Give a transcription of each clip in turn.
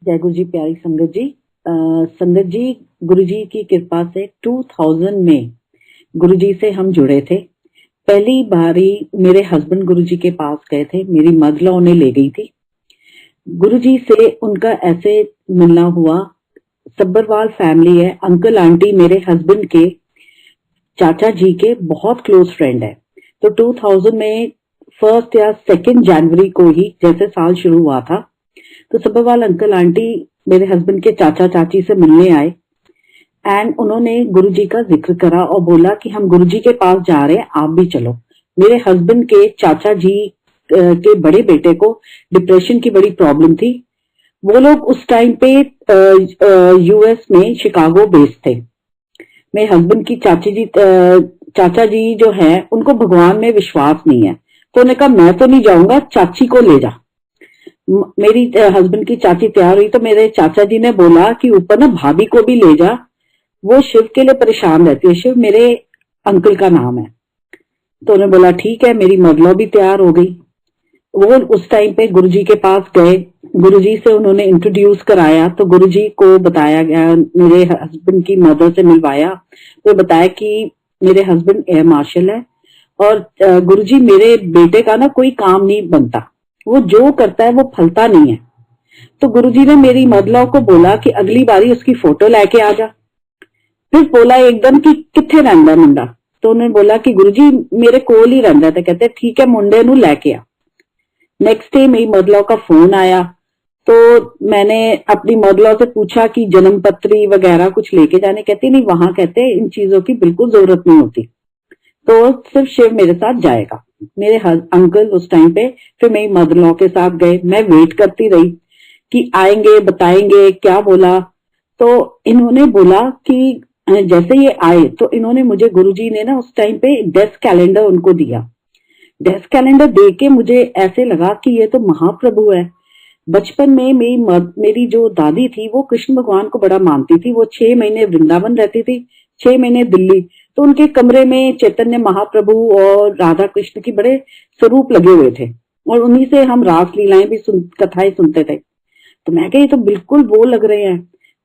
जय गुरु जी। प्यारी संगत जी, संगत जी, गुरु जी की कृपा से 2000 में गुरु जी से हम जुड़े थे। पहली बारी मेरे हस्बैंड गुरु जी के पास गए थे, मेरी मदर उन्हें ले गई थी। गुरु जी से उनका ऐसे मिलना हुआ। सब्बरवाल फैमिली है, अंकल आंटी मेरे हस्बैंड के चाचा जी के बहुत क्लोज फ्रेंड है। तो 2000 में 1 या 2 जनवरी को ही जैसे साल शुरू हुआ था, तो सब्बरवाल अंकल आंटी मेरे हस्बैंड के चाचा चाची से मिलने आए एंड उन्होंने गुरुजी का जिक्र करा और बोला कि हम गुरुजी के पास जा रहे हैं, आप भी चलो। मेरे हस्बैंड के चाचा जी के बड़े बेटे को डिप्रेशन की बड़ी प्रॉब्लम थी। वो लोग उस टाइम पे यूएस में शिकागो बेस्ड थे। मेरे हस्बैंड की चाचा जी जो है उनको भगवान में विश्वास नहीं है, तो उन्होंने कहा मैं तो नहीं जाऊंगा, चाची को ले जा। मेरी हस्बैंड की चाची तैयार हुई तो मेरे चाचा जी ने बोला कि ऊपर ना भाभी को भी ले जा, वो शिव के लिए परेशान रहती है, शिव मेरे अंकल का नाम है। तो उन्होंने बोला ठीक है। मेरी मदर भी तैयार हो गई। वो उस टाइम पे गुरुजी के पास गए, गुरुजी से उन्होंने इंट्रोड्यूस कराया, तो गुरुजी को बताया गया, मेरे हस्बैंड की मदर से मिलवाया, तो बताया कि मेरे हस्बैंड एयर मार्शल है और गुरुजी मेरे बेटे का ना कोई काम नहीं बनता, वो जो करता है वो फलता नहीं है। तो गुरुजी ने मेरी मदर को बोला कि अगली बारी उसकी फोटो लेके आ जा। फिर बोला एकदम कि किथे रहिंदा मुंडा, तो उन्होंने बोला कि गुरुजी मेरे कोल ही रहिंदा। तो कहते ठीक है, मुंडे नू लेके आ। नेक्स्ट डे मेरी मदर का फोन आया, तो मैंने अपनी मदर से पूछा कि जन्म पत्री वगैरह कुछ लेके जाने। कहती नहीं, वहां कहते इन चीजों की बिल्कुल जरूरत नहीं होती, तो सिर्फ शिव मेरे साथ जाएगा। मेरे अंकल उस टाइम पे फिर मेरी मदर के साथ गए। मैं वेट करती रही कि आएंगे, बताएंगे क्या बोला। तो इन्होंने बोला कि जैसे ये आए तो इन्होंने मुझे, गुरुजी ने ना उस टाइम पे डेस्क कैलेंडर उनको दिया। डेस्क कैलेंडर देख के मुझे ऐसे लगा कि ये तो महाप्रभु है। बचपन में मेरी जो दादी थी वो कृष्ण भगवान को बड़ा मानती थी। वो 6 महीने वृंदावन रहती थी, 6 महीने दिल्ली। तो उनके कमरे में चैतन्य महाप्रभु और राधा कृष्ण की बड़े स्वरूप लगे हुए थे और उन्हीं से हम रासलीलाएं भी कथाएं सुनते थे। तो मैं कही तो बिल्कुल वो लग रहे हैं।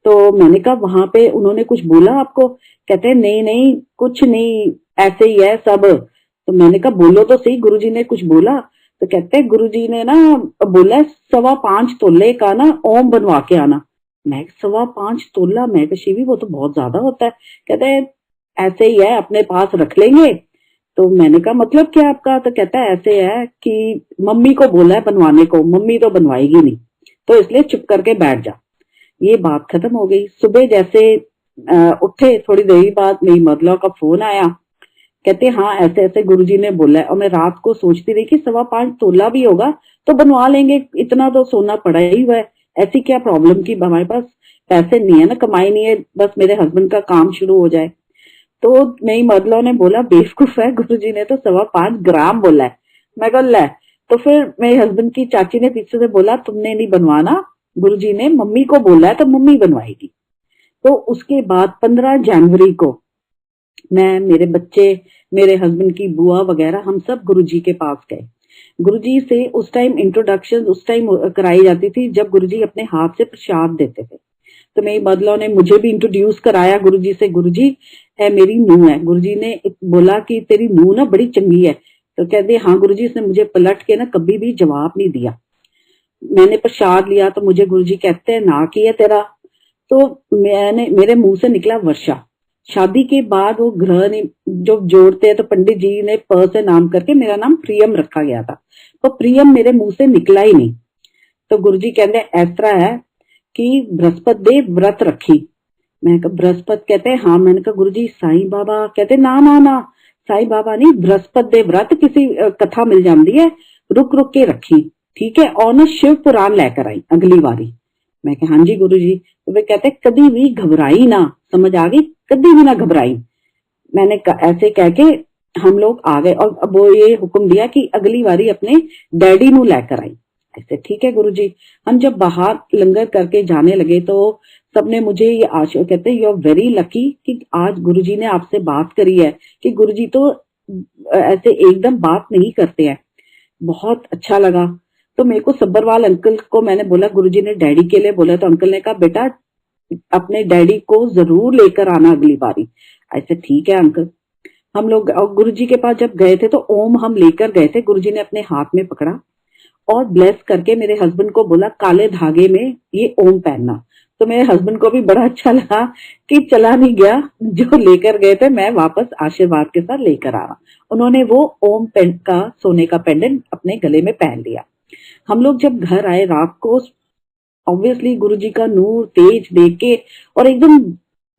तो मैंने कहा वहां पे उन्होंने कुछ बोला आपको? कहते नहीं नहीं कुछ नहीं, ऐसे ही है सब। तो मैंने कहा बोलो तो सही, गुरुजी ने कुछ बोला? तो कहते गुरुजी ने ना बोला 5.25 तोले का ना ओम बनवा के आना। मैं 5.25 तोला, मैं कहा शिवी वो तो बहुत ज्यादा होता है। कहते ऐसे ही है, अपने पास रख लेंगे। तो मैंने कहा मतलब क्या आपका? तो कहता है ऐसे है कि मम्मी को बोला है बनवाने को, मम्मी तो बनवाएगी नहीं, तो इसलिए चुप करके बैठ जा। ये बात खत्म हो गई। सुबह जैसे उठे, थोड़ी देर बाद मेरी मदर का फोन आया। कहते हाँ ऐसे ऐसे गुरुजी ने बोला है। और मैं रात को सोचती रही कि 5.25 तोला भी होगा तो बनवा लेंगे, इतना तो सोना पड़ा ही हुआ है, ऐसी क्या प्रॉब्लम की हमारे पास पैसे नहीं है ना, कमाई नहीं है, बस मेरे हस्बैंड का काम शुरू हो जाए। तो मेरी मदर ने बोला बेवकूफ है, गुरुजी ने तो 5.25 ग्राम बोला है। मैं कहा ले। तो फिर मेरे हस्बैंड की चाची ने पीछे से बोला तुमने नहीं बनवाना, गुरुजी ने मम्मी को बोला है तो मम्मी बनवाएगी। तो उसके बाद 15 जनवरी को मैं, मेरे बच्चे, मेरे हस्बैंड की बुआ वगैरह हम सब गुरुजी के पास गए। गुरुजी से उस टाइम इंट्रोडक्शन उस टाइम कराई जाती थी जब गुरुजी अपने हाथ से प्रसाद देते थे। तो मेरी मदर ने मुझे भी इंट्रोड्यूस कराया गुरुजी से, गुरुजी है मेरी नूह है। गुरुजी ने बोला कि तेरी नूह ना बड़ी चंगी है। तो कहते हाँ गुरुजी, इसने मुझे पलट के ना कभी भी जवाब नहीं दिया। मैंने प्रसाद लिया तो मुझे गुरुजी कहते हैं ना की है तेरा। तो मेरे मुंह से निकला वर्षा। शादी के बाद वो ग्रह जो जोड़ते हैं तो पंडित जी ने प से नाम करके मेरा नाम प्रियम रखा गया था, तो प्रियम मेरे मुंह से निकला ही नहीं। तो गुरुजी कहते हैं ऐसा है कि बृहस्पति दे व्रत रखी। मैं कहा बृहस्पति? कहते हैं हाँ। मैंने कहा गुरुजी साईं बाबा? कहते ना ना ना, साईं बाबा नहीं, बृहस्पति दे व्रत किसी कथा मिल जाती है, रुक रुक के रखी, ठीक है। और ना शिव पुराण लेकर आई अगली बारी। मैं कहा हाँ जी गुरुजी। तो वे कहते कभी भी घबराई ना, समझ आ गई, कभी भी ना घबराई। मैंने ऐसे कह के हम लोग आ गए और अब वो ये हुक्म दिया कि अगली बारी अपने डैडी नू लेकर आई। ऐसे ठीक है गुरुजी। हम जब बाहर लंगर करके जाने लगे तो सबने मुझे ये आशीर्वाद, कहते यू आर वेरी लकी कि आज गुरुजी ने आपसे बात करी है, कि गुरुजी तो ऐसे एकदम बात नहीं करते हैं। बहुत अच्छा लगा। तो मेरे को सब्बरवाल अंकल को मैंने बोला गुरुजी ने डैडी के लिए बोला, तो अंकल ने कहा बेटा अपने डैडी को जरूर लेकर आना अगली बारी। ऐसे ठीक है अंकल। हम लोग गुरुजी के पास जब गए थे तो ओम हम लेकर गए थे, गुरुजी ने अपने हाथ में पकड़ा और ब्लेस करके मेरे हस्बैंड को बोला काले धागे में ये ओम पहनना। तो मेरे हस्बैंड को भी बड़ा अच्छा लगा कि चला नहीं गया, जो लेकर गए थे मैं वापस आशीर्वाद के साथ लेकर आ रहा। उन्होंने वो ओम पेंट का सोने का पेंडेंट अपने गले में पहन लिया। हम लोग जब घर आए रात को, ऑब्वियसली गुरुजी का नूर तेज देख के और एकदम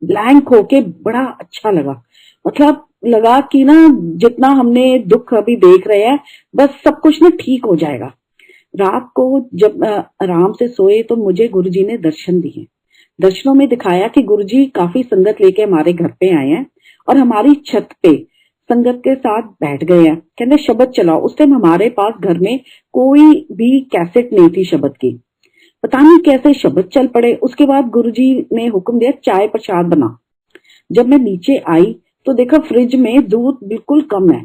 ब्लैंक होके बड़ा अच्छा लगा। मतलब लगा कि ना जितना हमने दुख अभी देख रहे हैं बस सब कुछ ना ठीक हो जाएगा। रात को जब आराम से सोए तो मुझे गुरुजी ने दर्शन दिए। दर्शनों में दिखाया कि गुरुजी काफी संगत लेके हमारे घर पे आए हैं और हमारी छत पे संगत के साथ बैठ गए हैं। कहते शब्द चलाओ। उस टाइम हमारे पास घर में कोई भी कैसेट नहीं थी शब्द की, पता नहीं कैसे शब्द चल पड़े। उसके बाद गुरुजी ने हुक्म दिया चाय प्रसाद बना। जब मैं नीचे आई तो देखा फ्रिज में दूध बिल्कुल कम है।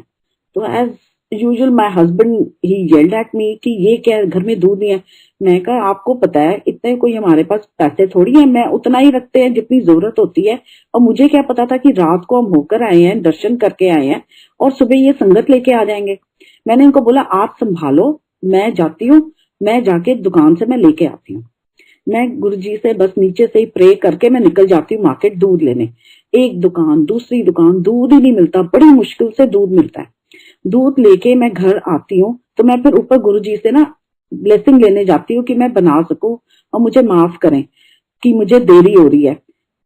तो as usual my husband he yelled at me कि ये क्या घर में दूध नहीं है। मैं कहा आपको पता है इतने कोई हमारे पास पैसे थोड़ी है, मैं उतना ही रखते हैं जितनी जरूरत होती है। और मुझे क्या पता था कि रात को हम होकर आए हैं, दर्शन करके आए हैं और सुबह ये संगत लेके आ जाएंगे। मैंने इनको बोला आप संभालो, मैं जाती हूँ, मैं जाके दुकान से मैं लेके आती हूँ। मैं गुरुजी से बस नीचे से ही प्रे करके मैं निकल जाती हूँ मार्केट दूध लेने। एक दुकान दूसरी दुकान, दूध ही नहीं मिलता, बड़ी मुश्किल से दूध मिलता है। दूध लेके मैं घर आती हूँ तो मैं फिर ऊपर गुरुजी से ना ब्लेसिंग लेने जाती हूँ कि मैं बना सकूं और मुझे माफ करें कि मुझे देरी हो रही है।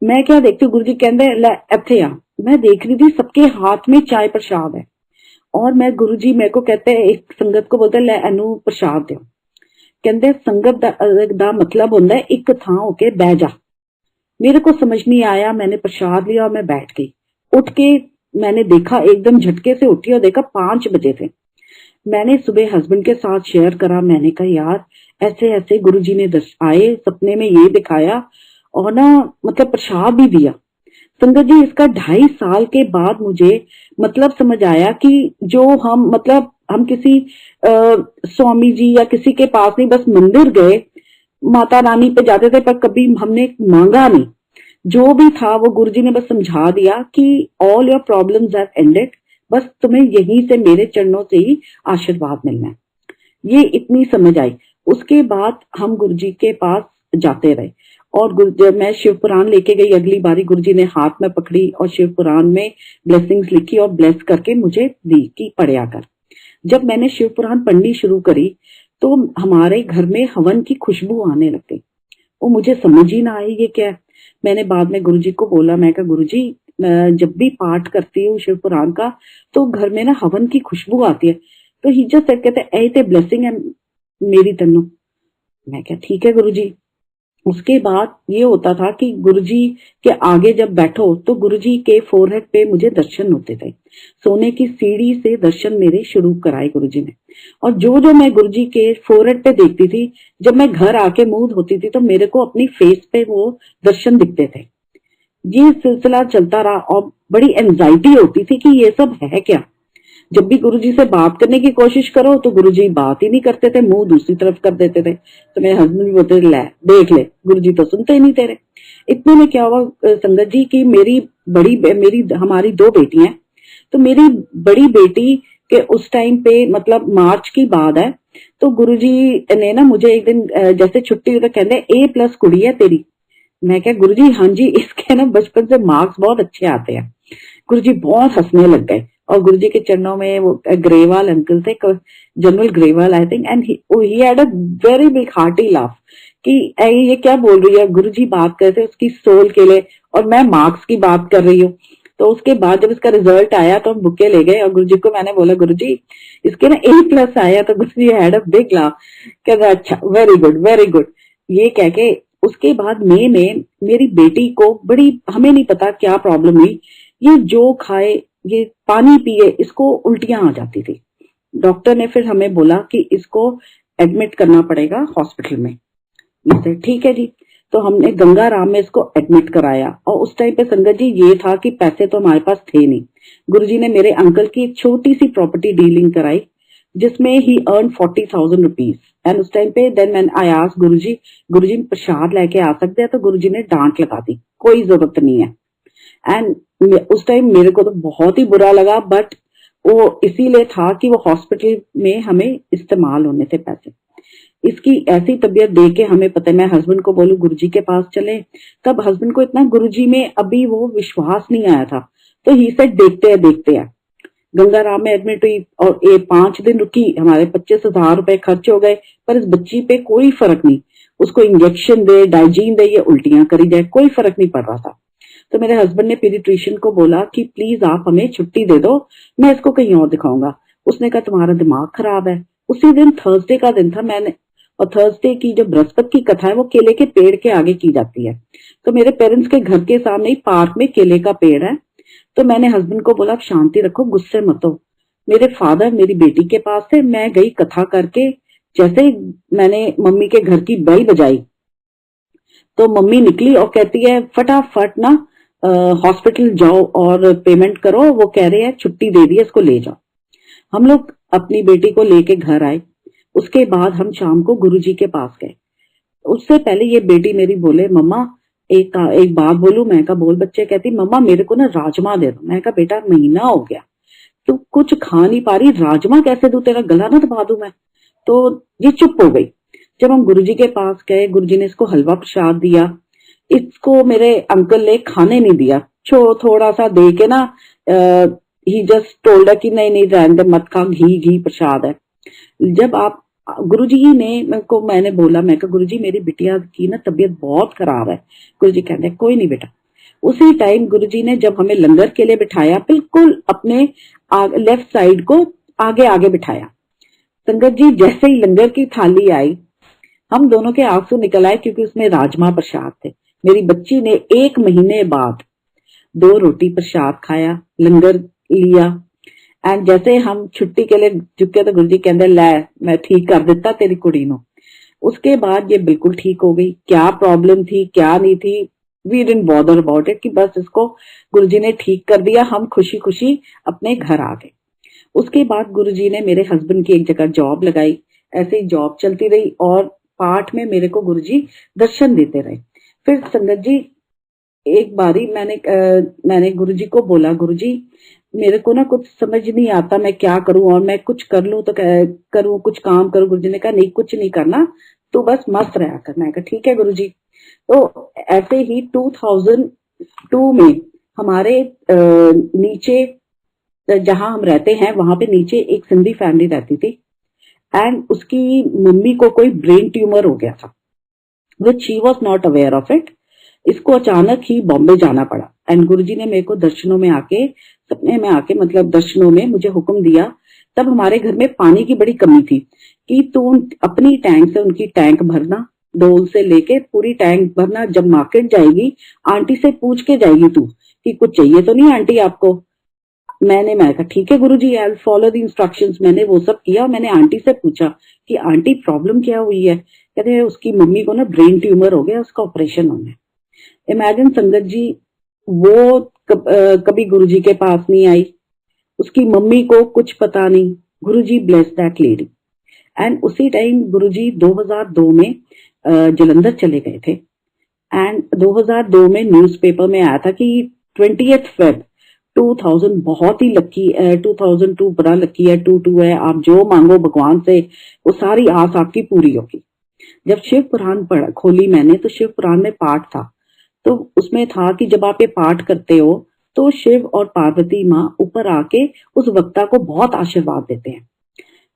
मैं क्या देखती हूँ गुरुजी कहते ले इत्थे आ। मैं देख रही थी सबके हाथ में चाय प्रसाद है और मैं गुरुजी मेरे को कहते हैं, एक संगत को बोलते ले एनू प्रसाद दो। कहते संगत दा मतलब होता है एक थां होके बह जा। मेरे को समझ नहीं आया, मैंने प्रसाद लिया और मैं बैठ गई। उठ के मैंने देखा, एकदम झटके से उठी और देखा 5 बजे थे। मैंने सुबह हस्बैंड के साथ शेयर करा। मैंने कहा यार ऐसे ऐसे गुरुजी ने आए, सपने में ये दिखाया और ना मतलब प्रसाद भी दिया। संगत जी इसका 2.5 साल के बाद मुझे मतलब समझ आया कि जो हम मतलब हम किसी स्वामी जी या किसी के पास नहीं, बस मंदिर गए, माता रानी पे जाते थे पर कभी हमने मांगा नहीं। जो भी था वो गुरुजी ने बस समझा दिया कि all your problems have ended, बस तुम्हें यहीं से मेरे चरणों से ही आशीर्वाद मिलना है। ये इतनी समझ आई। उसके बाद हम गुरुजी के पास जाते रहे और जब मैं शिव पुराण लेके गई अगली बारी, गुरुजी ने हाथ में पकड़ी और शिव पुराण में ब्लेसिंग्स लिखी और ब्लेस करके मुझे दी कि पढ़या कर। जब मैंने शिव पुराण पढ़नी शुरू करी तो हमारे घर में हवन की खुशबू आने लग गई। वो मुझे समझ ही ना आई ये क्या है। मैंने बाद में गुरुजी को बोला, मैं कहा गुरुजी जब भी पाठ करती हूँ शिव पुराण का तो घर में ना हवन की खुशबू आती है। तो ही जस्ट सेड कहते ऐ ते ब्लेसिंग है मेरी तन्नो। मैं क्या ठीक है गुरुजी। उसके बाद ये होता था कि गुरुजी के आगे जब बैठो तो गुरुजी के फोरहेड पे मुझे दर्शन होते थे। सोने की सीढ़ी से दर्शन मेरे शुरू कराए गुरुजी ने। और जो जो मैं गुरुजी के फोरहेड पे देखती थी, जब मैं घर आके मुंह धोती थी तो मेरे को अपनी फेस पे वो दर्शन दिखते थे। ये सिलसिला चलता रहा और बड़ी एंजाइटी होती थी कि ये सब है क्या। जब भी गुरुजी से बात करने की कोशिश करो तो गुरुजी बात ही नहीं करते थे, मुंह दूसरी तरफ कर देते थे। तो मेरे हस्बैंड भी बोलते थे ले देख ले गुरुजी तो सुनते ही नहीं तेरे। इतने में क्या हुआ संगत जी की मेरी हमारी 2 बेटी हैं। तो मेरी बड़ी बेटी के उस टाइम पे मतलब मार्च की बात है, तो गुरुजी ने ना मुझे एक दिन जैसे छुट्टी हुई तो कहते A+ कुड़ी है तेरी। मैं क्या गुरुजी हाँ जी, इसके ना बचपन से मार्क्स बहुत अच्छे आते हैं। गुरुजी बहुत हंसने लग गए और गुरुजी के चरणों में वो ग्रेवाल अंकल थे, general Grewal I think, and he had a very big hearty laugh कि ये क्या बोल रही है। गुरुजी बात कर रहे थे उसकी सोल के लिए और मैं मार्क्स की बात कर रही हूँ। तो उसके बाद जब इसका रिजल्ट आया तो हम बुके ले गए और गुरुजी को मैंने बोला गुरुजी इसके ना A+ आया। तो गुरुजी हैड अ बिग लाफ, कह रहा अच्छा वेरी गुड वेरी गुड। ये कह के उसके बाद मई में मेरी बेटी को बड़ी, हमें नहीं पता क्या प्रॉब्लम हुई, ये जो खाए ये पानी पिए इसको उल्टियां आ जाती थी। डॉक्टर ने फिर हमें बोला कि इसको एडमिट करना पड़ेगा हॉस्पिटल में। जैसे ठीक है जी, तो हमने गंगाराम में इसको एडमिट कराया। और उस टाइम पे संगत जी ये था कि पैसे तो हमारे पास थे नहीं। गुरुजी ने मेरे अंकल की एक छोटी सी प्रॉपर्टी डीलिंग कराई जिसमें ही अर्न 40,000 रुपीज। एंड उस टाइम पे देन मैंने आई आस्क्ड गुरुजी प्रसाद लेके आ सकते हैं, तो गुरुजी ने डांट लगा दी, कोई जरूरत नहीं है। एंड उस टाइम मेरे को तो बहुत ही बुरा लगा, बट वो इसीलिए था कि वो हॉस्पिटल में हमें इस्तेमाल होने थे पैसे। इसकी ऐसी तबीयत देख के हमें पता है, मैं हस्बैंड को बोलूं गुरुजी के पास चले, तब हस्बैंड को इतना गुरुजी में अभी वो विश्वास नहीं आया था, तो ही सेड देखते हैं। गंगाराम में एडमिट हुई और 5 दिन रुकी, हमारे 25,000 रुपए खर्च हो गए, पर इस बच्ची पे कोई फर्क नहीं। उसको इंजेक्शन दे, डाइजीन दे, ये उल्टियां करी जाए, कोई फर्क नहीं पड़ रहा था। तो मेरे हस्बैंड ने पीडियाट्रिशियन को बोला कि प्लीज आप हमें छुट्टी दे दो, मैं इसको कहीं और दिखाऊंगा। उसने कहा तुम्हारा दिमाग खराब है। उसी दिन थर्सडे का दिन था, और थर्सडे की जो बृहस्पति की कथा है वो केले के पेड़ के आगे की जाती है। तो मेरे पेरेंट्स के घर के सामने ही पार्क में केले का पेड़ है। तो मैंने हस्बैंड को बोला आप शांति रखो, गुस्से मत हो। मेरे फादर मेरी बेटी के पास थे, मैं गई कथा करके, जैसे ही मैंने मम्मी के घर की बेल बजाई तो मम्मी निकली और कहती है फटाफट ना हॉस्पिटल जाओ और पेमेंट करो, वो कह रहे हैं छुट्टी दे दी है, इसको ले जाओ। हम लोग अपनी बेटी को लेके घर आए। उसके बाद हम शाम को गुरुजी के पास गए। उससे पहले ये बेटी मेरी बोले मम्मा एक बात बोलूं। मैं कहा बोल बच्चे। कहती मम्मा मेरे को ना राजमा दे दो। मैं कहा बेटा महीना हो गया तू कुछ खा नहीं पा रही, राजमा कैसे दूं, तेरा गला ना दबा दूं मैं। तो ये चुप हो गई। जब हम गुरुजी के पास गए, गुरुजी ने इसको हलवा प्रसाद दिया। इसको मेरे अंकल ने खाने नहीं दिया, थोड़ा सा दे के ना ही जस्ट टोल्ड कि नहीं रहने दे, मत खा, घी प्रसाद है। जब आप गुरुजी ने मैंने बोला, मैं कहा गुरुजी मेरी बिटिया की ना तबीयत बहुत खराब है। गुरुजी कहते हैं कोई नहीं बेटा। उसी टाइम गुरुजी ने जब हमें लंगर के लिए बिठाया, बिल्कुल अपने लेफ्ट साइड को आगे बिठाया। संगत जी जैसे ही लंगर की थाली आई, हम दोनों के आंसू निकल आए, क्योंकि उसमें राजमा प्रसाद थे। मेरी बच्ची ने 1 महीने बाद 2 रोटी प्रसाद खाया, लंगर लिया। एंड जैसे हम छुट्टी के लिए चुके तो गुरुजी कहते लै मैं ठीक कर दिता तेरी कुड़ी नो। उसके बाद ये बिल्कुल ठीक हो गई। क्या प्रॉब्लम थी क्या नहीं थी, we didn't bother about it, कि बस इसको गुरुजी ने ठीक कर दिया। हम खुशी खुशी अपने घर आ गए। उसके बाद गुरुजी ने मेरे हस्बैंड की एक जगह जॉब लगाई। ऐसे ही जॉब चलती रही और पाठ में मेरे को गुरुजी दर्शन देते रहे। फिर संगत जी एक बारी मैंने गुरुजी को बोला गुरुजी मेरे को ना कुछ समझ नहीं आता, मैं क्या करूं, और मैं कुछ कर लूं तो करूं, कुछ काम करूं। गुरुजी ने कहा नहीं कुछ नहीं करना, तू बस मस्त रहा कर। मैं कहा ठीक है गुरुजी। तो ऐसे ही 2002 में हमारे नीचे जहां हम रहते हैं वहां पे नीचे एक सिंधी फैमिली रहती थी, एंड उसकी मम्मी को कोई ब्रेन ट्यूमर हो गया था, which she was not aware of it. इसको अचानक ही बॉम्बे जाना पड़ा। एंड गुरुजी ने मेरे को दर्शनों में आके, सपने में आके, मतलब दर्शनों में मुझे हुक्म दिया। तब हमारे घर में पानी की बड़ी कमी थी कि तू अपनी टैंक से उनकी टैंक भरना, डोल से लेके पूरी टैंक भरना। जब मार्केट जाएगी आंटी से पूछ के जाएगी तू कि कुछ चाहिए तो नहीं आंटी आपको। मैं कहा ठीक है Guruji, I will follow the instructions. मैंने वो सब किया। मैंने आंटी से पूछा कि आंटी प्रॉब्लम क्या हुई है। कहते हैं उसकी मम्मी को ना ब्रेन ट्यूमर हो गया, उसका ऑपरेशन होना है। इमेजिन संगत जी, वो कभी गुरुजी के पास नहीं आई, उसकी मम्मी को कुछ पता नहीं। गुरुजी ब्लेस दैट लेडी। एंड उसी टाइम गुरुजी 2002 में जलंधर चले गए थे। एंड 2002 में न्यूज़पेपर में आया था कि 20th Feb 2000 बहुत ही लकी है, 2002 बड़ा लकी है, 22 है, आप जो मांगो भगवान से वो सारी आस आपकी पूरी होगी। जब शिव पुराण खोली मैंने, तो शिव पुराण में पाठ था। तो उसमें था कि जब आप ये पाठ करते हो तो शिव और पार्वती माँ ऊपर आके उस वक्ता को बहुत आशीर्वाद देते हैं।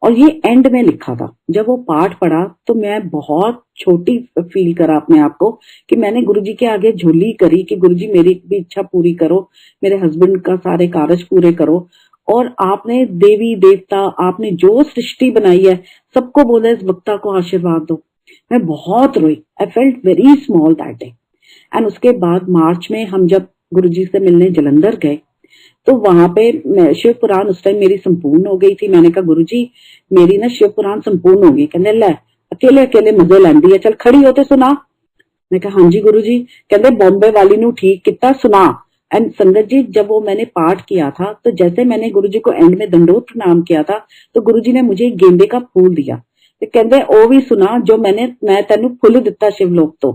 और ये एंड में लिखा था। जब वो पाठ पढ़ा तो मैं बहुत छोटी फील करा अपने आप को कि मैंने गुरुजी के आगे झोली करी कि गुरुजी मेरी भी इच्छा पूरी करो, मेरे हस्बैंड का सारे कार्य पूरे करो। और आपने देवी देवता, आपने जो सृष्टि बनाई है, सबको बोला इस वक्ता को आशीर्वाद दो। मैं बहुत रोई। I felt very small that day. And उसके बाद मार्च में हम जब गुरुजी से मिलने जलंधर गए तो वहां पे शिव पुराण उस टाइम मेरी संपूर्ण हो गई थी। मैंने कहा गुरुजी मेरी ना शिव पुराण संपूर्ण हो गई। कहने लै अकेले अकेले मजे लैंदी है, चल खड़ी होते सुना। मैं कहा हाँ जी गुरुजी। कहते बॉम्बे वाली नू ठीक किता, सुना। एंड संगत जी जब वो मैंने पाठ किया था तो जैसे मैंने गुरुजी को एंड में दंडोत प्रणाम किया था तो गुरुजी ने मुझे गेंदे का फूल दिया। ਤੇ ਕਹਿੰਦੇ ਉਹ ਵੀ ਸੁਣਾ ਜੋ ਮੈਂ ਤੈਨੂੰ ਫੁੱਲ ਦਿੱਤਾ शिवलोक तो,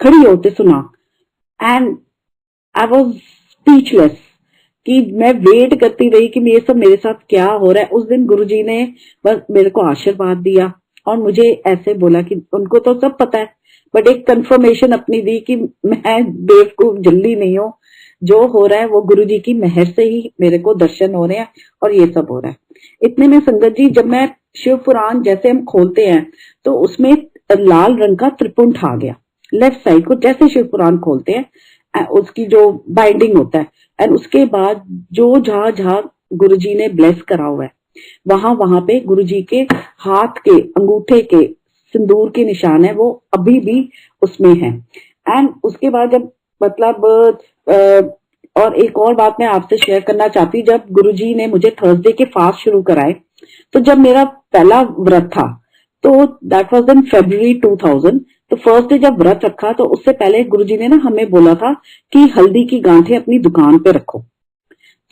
खड़ी होते सुना। एंड आई वॉज स्पीचलेस कि मैं वेट करती रही कि ये सब मेरे साथ क्या हो रहा है। उस दिन गुरुजी ने बस मेरे को आशीर्वाद दिया और मुझे ऐसे बोला कि उनको तो सब पता है, बट एक कंफर्मेशन अपनी दी कि मैं बेवकूफ जल्दी नहीं हूँ, जो हो रहा है वो गुरुजी की मेहर से ही मेरे को दर्शन हो रहे हैं और ये सब हो रहा है। इतने में संगत जी, जब मैं शिव पुराण जैसे हम खोलते हैं तो उसमें लाल रंग का त्रिपुंड आ गया लेफ्ट साइड को, जैसे शिव पुराण खोलते हैं उसकी जो बाइंडिंग होता है। एंड उसके बाद जो जहां जहां गुरुजी ने ब्लेस करा हुआ है वहां वहां पे गुरुजी के हाथ के अंगूठे के सिंदूर के निशान है, वो अभी भी उसमें है। एंड उसके बाद जब मतलब और एक और बात मैं आपसे शेयर करना चाहती, जब गुरुजी ने मुझे थर्सडे के फास्ट शुरू कराए, तो जब मेरा पहला व्रत था तो दैट वाज इन February 2000, तो फर्स्ट डे जब व्रत रखा तो उससे पहले गुरुजी ने ना हमें बोला था कि हल्दी की गांठें अपनी दुकान पे रखो।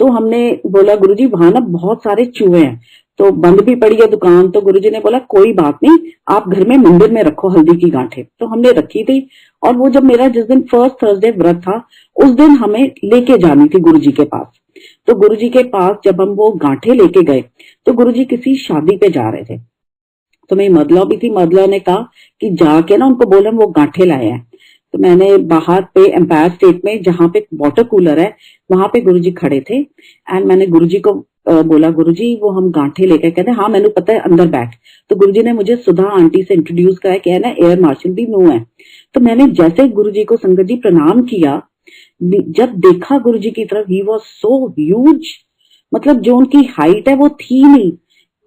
तो हमने बोला गुरुजी वहां ना बहुत सारे चूहे हैं, तो बंद भी पड़ी है दुकान, तो गुरुजी ने बोला कोई बात नहीं, आप घर में मंदिर में रखो हल्दी की गांठें। तो हमने रखी थी, और वो जब मेरा जिस दिन फर्स्ट थर्सडे व्रत था उस दिन हमें लेके जानी थी गुरुजी के पास। तो गुरुजी के पास जब हम वो गांठें लेके गए तो गुरुजी किसी शादी पे जा रहे थे, तो मेरी मदला भी थी। मदला ने कहा कि जाके ना उनको बोला वो गांठे लाए हैं। तो मैंने बाहर पे एम्पायर स्टेट में जहां पे वाटर कूलर है वहां पे गुरुजी खड़े थे, एंड मैंने गुरुजी को बोला गुरुजी वो हम गांठे लेकर, कहते हाँ मैंने पता है अंदर बैठ। तो गुरुजी ने मुझे सुधा आंटी से इंट्रोड्यूस कराया कि है ना एयर मार्शल भी नू है। तो मैंने जैसे गुरुजी को संगत जी प्रणाम किया, जब देखा गुरुजी की तरफ, ही वॉज सो ह्यूज, मतलब जो उनकी हाइट है वो थी नहीं।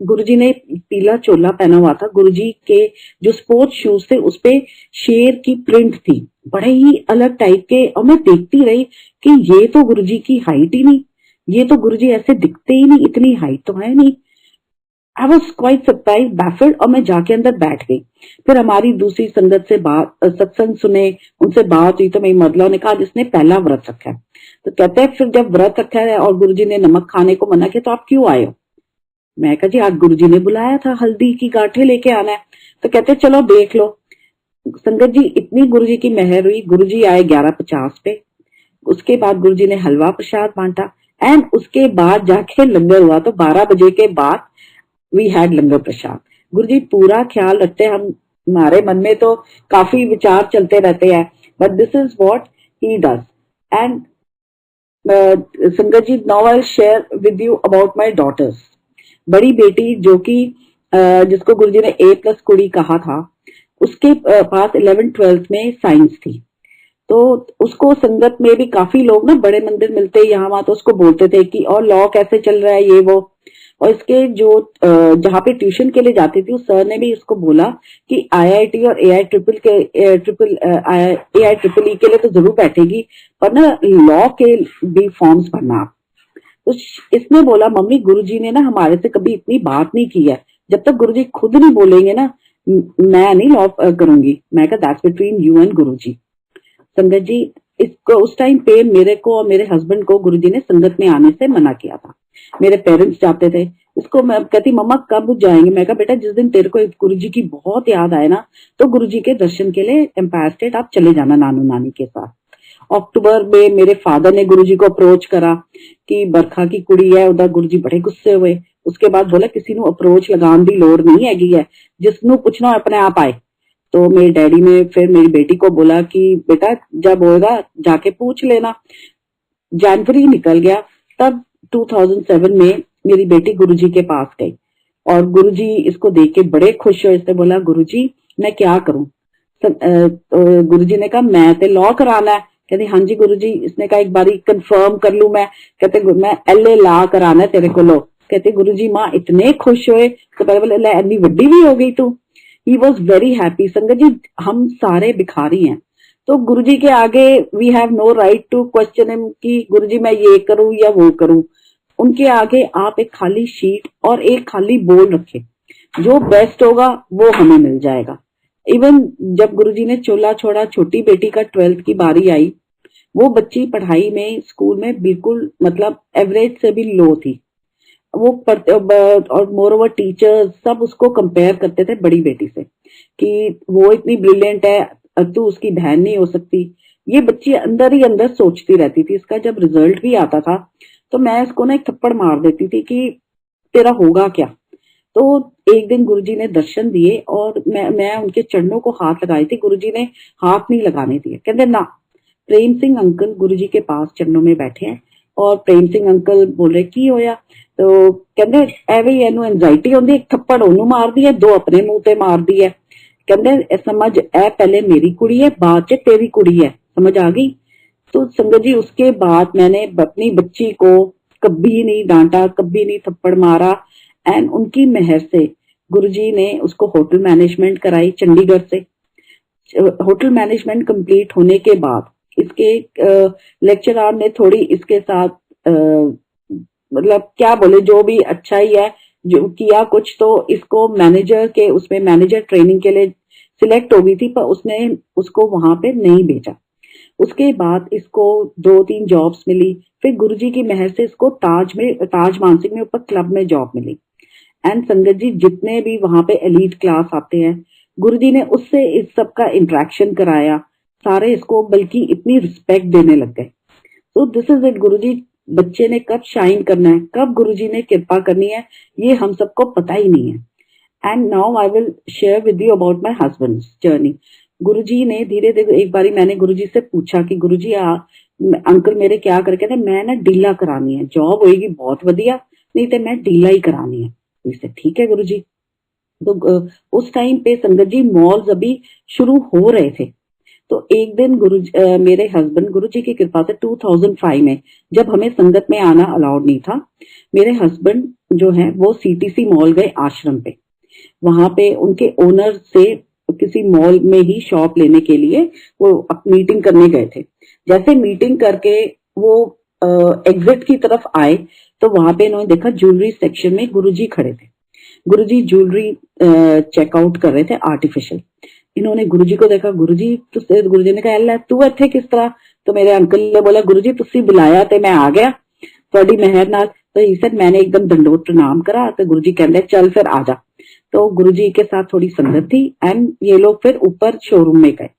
गुरुजी ने पीला चोला पहना हुआ था, गुरुजी के जो स्पोर्ट्स शूज थे उसपे शेर की प्रिंट थी, बड़े ही अलग टाइप के। और मैं देखती रही कि ये तो गुरुजी की हाइट ही नहीं, ये तो गुरुजी ऐसे दिखते ही नहीं, इतनी हाइट तो है नहीं। I was quite surprise, baffled, और मैं जाके अंदर बैठ गई। फिर हमारी दूसरी संगत से बात, सत्संग सुने, उनसे बात हुई, तो मेरी मदला ने कहा जिसने पहला व्रत रखा है, तो कहते हैं फिर जब व्रत रखा है और गुरुजी ने नमक खाने को मना किया तो आप क्यों आए हो? मैं कहा जी आज गुरुजी ने बुलाया था, हल्दी की गांठें लेके आना है। तो कहते चलो देख लो। संगत जी इतनी गुरुजी की मेहर हुई, गुरुजी आए 11:50 पे, उसके बाद गुरुजी ने हलवा प्रसाद बांटा, एंड उसके बाद जाके लंगर हुआ। तो 12 बजे के बाद वी हैड लंगर प्रसाद। गुरुजी पूरा ख्याल रखते हैं। हमारे मन में तो काफी विचार चलते रहते हैं, but this is what he does. And sangat ji now I share with you about my daughters. बड़ी बेटी जो कि जिसको गुरुजी ने A+ कुड़ी कहा था, उसके पास 11th-12th में साइंस थी। तो उसको संगत में भी काफी लोग ना बड़े मंदिर मिलते यहाँ वहां, तो उसको बोलते थे कि और लॉ कैसे चल रहा है ये वो। और इसके जो जहाँ पे ट्यूशन के लिए जाती थी उस सर ने भी उसको बोला कि IIT और AIEEE के लिए तो जरूर बैठेगी, पर ना लॉ के भी फॉर्म्स भरना आप। तो इसने बोला मम्मी गुरुजी ने ना हमारे से कभी इतनी बात नहीं की है, जब तक गुरुजी खुद नहीं बोलेंगे ना मैं नहीं लॉ करूंगी। मैं कहा दैट्स बिटवीन यू एंड गुरुजी। संगत जी इसको उस टाइम पे मेरे को और मेरे हस्बैंड को गुरुजी ने संगत में आने से मना किया था। मेरे पेरेंट्स जाते थे, इसको मैं कहती मम्मा कब जाएंगे? मैं कहा बेटा जिस दिन तेरे को गुरुजी की बहुत याद आए ना तो गुरुजी के दर्शन के लिए एम्पायर स्टेट आप चले जाना नानू नानी के साथ। अक्टूबर में मेरे फादर ने गुरुजी को अप्रोच करा कि बरखा की कुड़ी है, उधर गुरुजी बड़े गुस्से हुए। उसके बाद बोला किसी नु अप्रोच लगाने की लोड़ नहीं हैगी है, जिसनु पूछना अपने आप आए। तो मेरे डैडी ने फिर मेरी बेटी को बोला कि बेटा जब होएगा जाके पूछ लेना। जनवरी निकल गया, तब 2007 में मेरी बेटी गुरुजी के पास गई और गुरुजी इसको देख के बड़े खुश हुए। इसने बोला गुरुजी मैं क्या करूं? तो गुरुजी ने कहा मैं ते लॉ कराना है। कहती हाँ जी गुरुजी। इसने कहा एक बारी कंफर्म कर लूं मैं? कहते मैं LA लॉ कराना है तेरे को लो। कहते गुरुजी माँ इतने खुश हुए, तो पहले बोले इतनी वड्डी भी हो गई तू। He was very happy. संगत जी हम सारे भिखारी हैं, तो गुरुजी के आगे we have no right to question him कि गुरुजी मैं ये करूं या वो करूं। उनके आगे आप एक खाली शीट और एक खाली बोल रखे, जो बेस्ट होगा वो हमें मिल जाएगा। इवन जब गुरुजी ने चोला छोड़ा, छोटी बेटी का 12th की बारी आई, वो बच्ची पढ़ाई में स्कूल में बिल्कुल मतलब एवरेज से भी लो थी, वो पढ़ते और मोर ओवर टीचर्स सब उसको कंपेयर करते थे बड़ी बेटी से कि वो इतनी ब्रिलियंट है, तू उसकी बहन नहीं हो सकती। ये बच्ची अंदर ही अंदर सोचती रहती थी। इसका जब रिजल्ट भी आता था तो मैं इसको ना एक थप्पड़ मार देती थी कि तेरा होगा क्या। तो एक दिन गुरुजी ने दर्शन दिए और मैं उनके चरणों को हाथ लगाई थी। गुरुजी ने हाथ नहीं लगाने दिए, कहते ना। प्रेम सिंह अंकल गुरुजी के पास चरणों में बैठे हैं और प्रेम सिंह अंकल बोल रहे की होया, तो कहते एवे ही एनू एंजाइटी होंदी, एक थप्पड़ ओनू मार दी है, दो अपने मुंह ते मार दी है। कहते समझ ए पहले मेरी कुड़ी है बाद च तेरी कुड़ी है, समझ आ गई। तो संगत जी उसके बाद मैंने अपनी बच्ची को कभी नहीं डांटा, कभी नहीं थप्पड़ मारा। एंड उनकी मेहर से गुरुजी ने उसको होटल मैनेजमेंट कराई चंडीगढ़ से। होटल मैनेजमेंट कंप्लीट होने के बाद इसके लेक्चरर ने थोड़ी इसके साथ मतलब क्या बोले, जो भी अच्छा ही है जो किया कुछ, तो इसको मैनेजर के उसमें मैनेजर ट्रेनिंग के लिए सिलेक्ट हो गई थी, पर उसने उसको वहां पे नहीं भेजा। उसके बाद इसको 2-3 जॉब्स मिली। फिर गुरुजी की मेहर से इसको ताज मानसिंह में ऊपर क्लब में जॉब मिली। एंड संगत जी जितने भी वहां पे एलीट क्लास आते हैं गुरुजी ने उससे इस सब का इंटरेक्शन कराया, सारे इसको बल्कि इतनी रिस्पेक्ट देने लग गए। तो दिस इज इट। गुरुजी बच्चे ने कब शाइन करना है, कब गुरुजी ने कृपा करनी है, ये हम सबको पता ही नहीं है। And now I will share with you about my husband's journey. Guruji ने धीरे धीरे एक बारी मैंने गुरुजी से पूछा कि गुरुजी अंकल मेरे क्या करे, कहते मैं ना डीला करानी है, जॉब होएगी बहुत वधिया, नहीं तो मैं डीला ही करानी है। इससे ठीक है गुरुजी। तो उस टाइम पे संगत जी मॉल्स अभी शुरू हो रहे थे। तो एक दिन मेरे हस्बैंड गुरुजी की कृपा से 2005 में, जब हमें संगत में आना अलाउड नहीं था, मेरे हस्बैंड जो है वो सीटीसी मॉल गए आश्रम पे। वहां पे उनके ओनर से किसी मॉल में ही शॉप लेने के लिए वो मीटिंग करने गए थे। जैसे मीटिंग करके वो एग्जिट की तरफ आए तो वहां पे इन्होंने देखा ज्वेलरी सेक्शन में गुरुजी खड़े थे। गुरुजी ज्वेलरी चेकआउट कर रहे थे आर्टिफिशियल। इन्होंने गुरुजी को देखा, गुरुजी तो गुरुजी ने कहा लै तू इत्थे किस तरह, तो मेरे अंकल ने बोला गुरुजी तुसी बुलाया ते मैं आ गया ਤੁਹਾਡੀ मेहर नाल। तो ही सर मैंने एकदम दंडोत प्रणाम करा तो गुरुजी कहते चल फिर आ जा। तो गुरुजी के साथ थोड़ी संगत थी एंड ये लोग फिर ऊपर शोरूम में गए।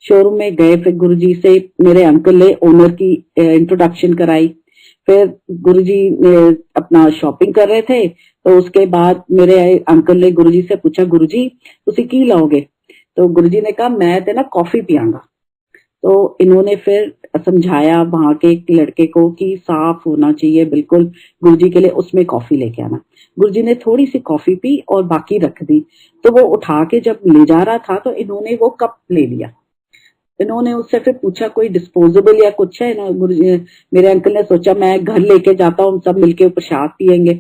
शोरूम में गए फिर गुरुजी से मेरे अंकल ने ओनर की इंट्रोडक्शन कराई। फिर गुरुजी ने अपना शॉपिंग कर रहे थे तो उसके बाद मेरे अंकल ने गुरुजी से पूछा गुरुजी तुसी की लाओगे, तो गुरुजी ने कहा मैं ते ना कॉफी पियांगा। तो इन्होंने फिर समझाया वहां के एक लड़के को कि साफ होना चाहिए बिल्कुल गुरुजी के लिए, उसमें कॉफी लेके आना। गुरुजी ने थोड़ी सी कॉफी पी और बाकी रख दी। तो वो उठा के जब ले जा रहा था तो इन्होंने वो कप ले लिया। इन्होंने उससे फिर पूछा कोई डिस्पोजेबल या कुछ है ना, गुरुजी मेरे अंकल ने सोचा मैं घर लेके जाता हूँ सब मिलके प्रसाद पियेंगे।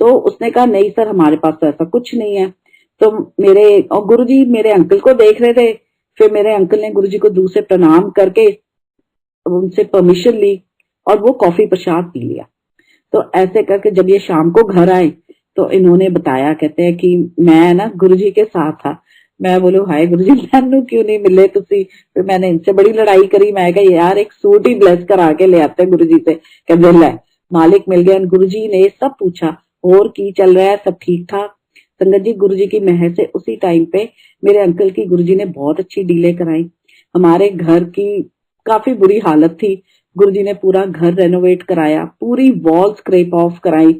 तो उसने कहा नहीं सर हमारे पास तो ऐसा कुछ नहीं है। तो गुरुजी मेरे अंकल को देख रहे थे। फिर मेरे अंकल ने गुरुजी को दूर से प्रणाम करके उनसे परमिशन ली और वो कॉफी प्रसाद पी लिया। तो ऐसे करके जब ये शाम को घर आए तो इन्होंने बताया, कहते हैं कि मैं ना गुरुजी के साथ था। मैं बोलो हाय गुरुजी मैनू क्यों नहीं मिले तुसी। फिर मैंने इनसे बड़ी लड़ाई करी, मैं कहा यार एक सूट ही ब्लेस करा के ले आते गुरुजी से। कहते ले मालिक मिल गया। गुरुजी ने सब पूछा और की चल रहा है, सब ठीक ठाक। संगत जी गुरुजी की मेहर से उसी टाइम पे मेरे अंकल की गुरुजी ने बहुत अच्छी डीलें कराई। हमारे घर की काफी बुरी हालत थी, गुरुजी ने पूरा घर रेनोवेट कराया, पूरी वॉल स्क्रैप ऑफ कराई।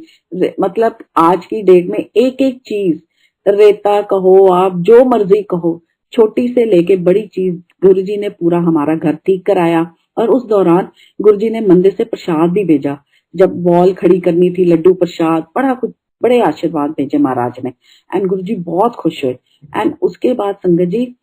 मतलब आज की डेट में एक एक चीज, रेता कहो आप जो मर्जी कहो, छोटी से लेके बड़ी चीज गुरुजी ने पूरा हमारा घर ठीक कराया। और उस दौरान गुरुजी ने मंदिर से प्रसाद भी भेजा। जब वॉल खड़ी करनी थी लड्डू प्रसाद बड़ा कुछ, बड़े आशीर्वाद भेजे महाराज ने। एंड गुरुजी बहुत खुश हुए। एंड उसके बाद संगत जी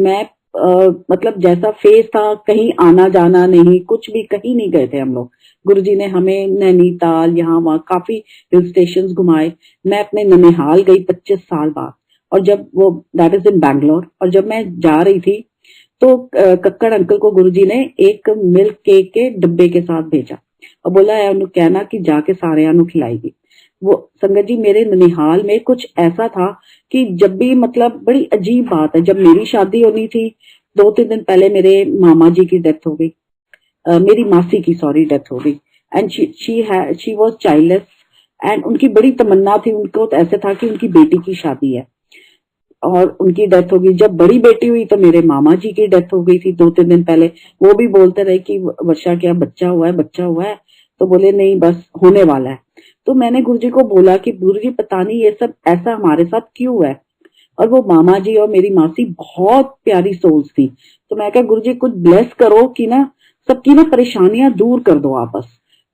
मैं मतलब जैसा फेस था, कहीं आना जाना नहीं, कुछ भी कहीं नहीं गए थे हम लोग। गुरुजी ने हमें नैनीताल यहाँ वहाँ काफी हिल स्टेशन घुमाए। मैं अपने ननिहाल गई 25 साल बाद, और जब वो दैट इज इन बैंगलोर, और जब मैं जा रही थी तो कक्कड़ अंकल को गुरुजी ने एक मिल्क केक के डब्बे के साथ भेजा और बोला है उन्हें कहना कि जाके सारे आनू खिलाएगी। वो संगत जी मेरे ननिहाल में कुछ ऐसा था कि जब भी मतलब बड़ी अजीब बात है, जब मेरी शादी होनी थी 2-3 दिन पहले मेरे मामा जी की डेथ हो गई, मेरी मासी की सॉरी डेथ हो गई। And she was childless and उनकी बड़ी तमन्ना थी, उनको तो ऐसे था कि उनकी बेटी की शादी है और उनकी डेथ हो गई। जब बड़ी बेटी हुई तो मेरे मामा जी की डेथ हो गई थी 2-3 दिन पहले। वो भी बोलते रहे कि वर्षा क्या बच्चा हुआ है, बच्चा हुआ है, तो बोले नहीं बस होने वाला है। तो मैंने गुरुजी को बोला कि गुरुजी पता नहीं ये सब ऐसा हमारे साथ क्यों है। और वो मामा जी और मेरी मासी बहुत प्यारी सोल्स थी। तो मैं कहा गुरुजी कुछ ब्लेस करो कि ना सबकी ना परेशानियां दूर कर दो आप बस।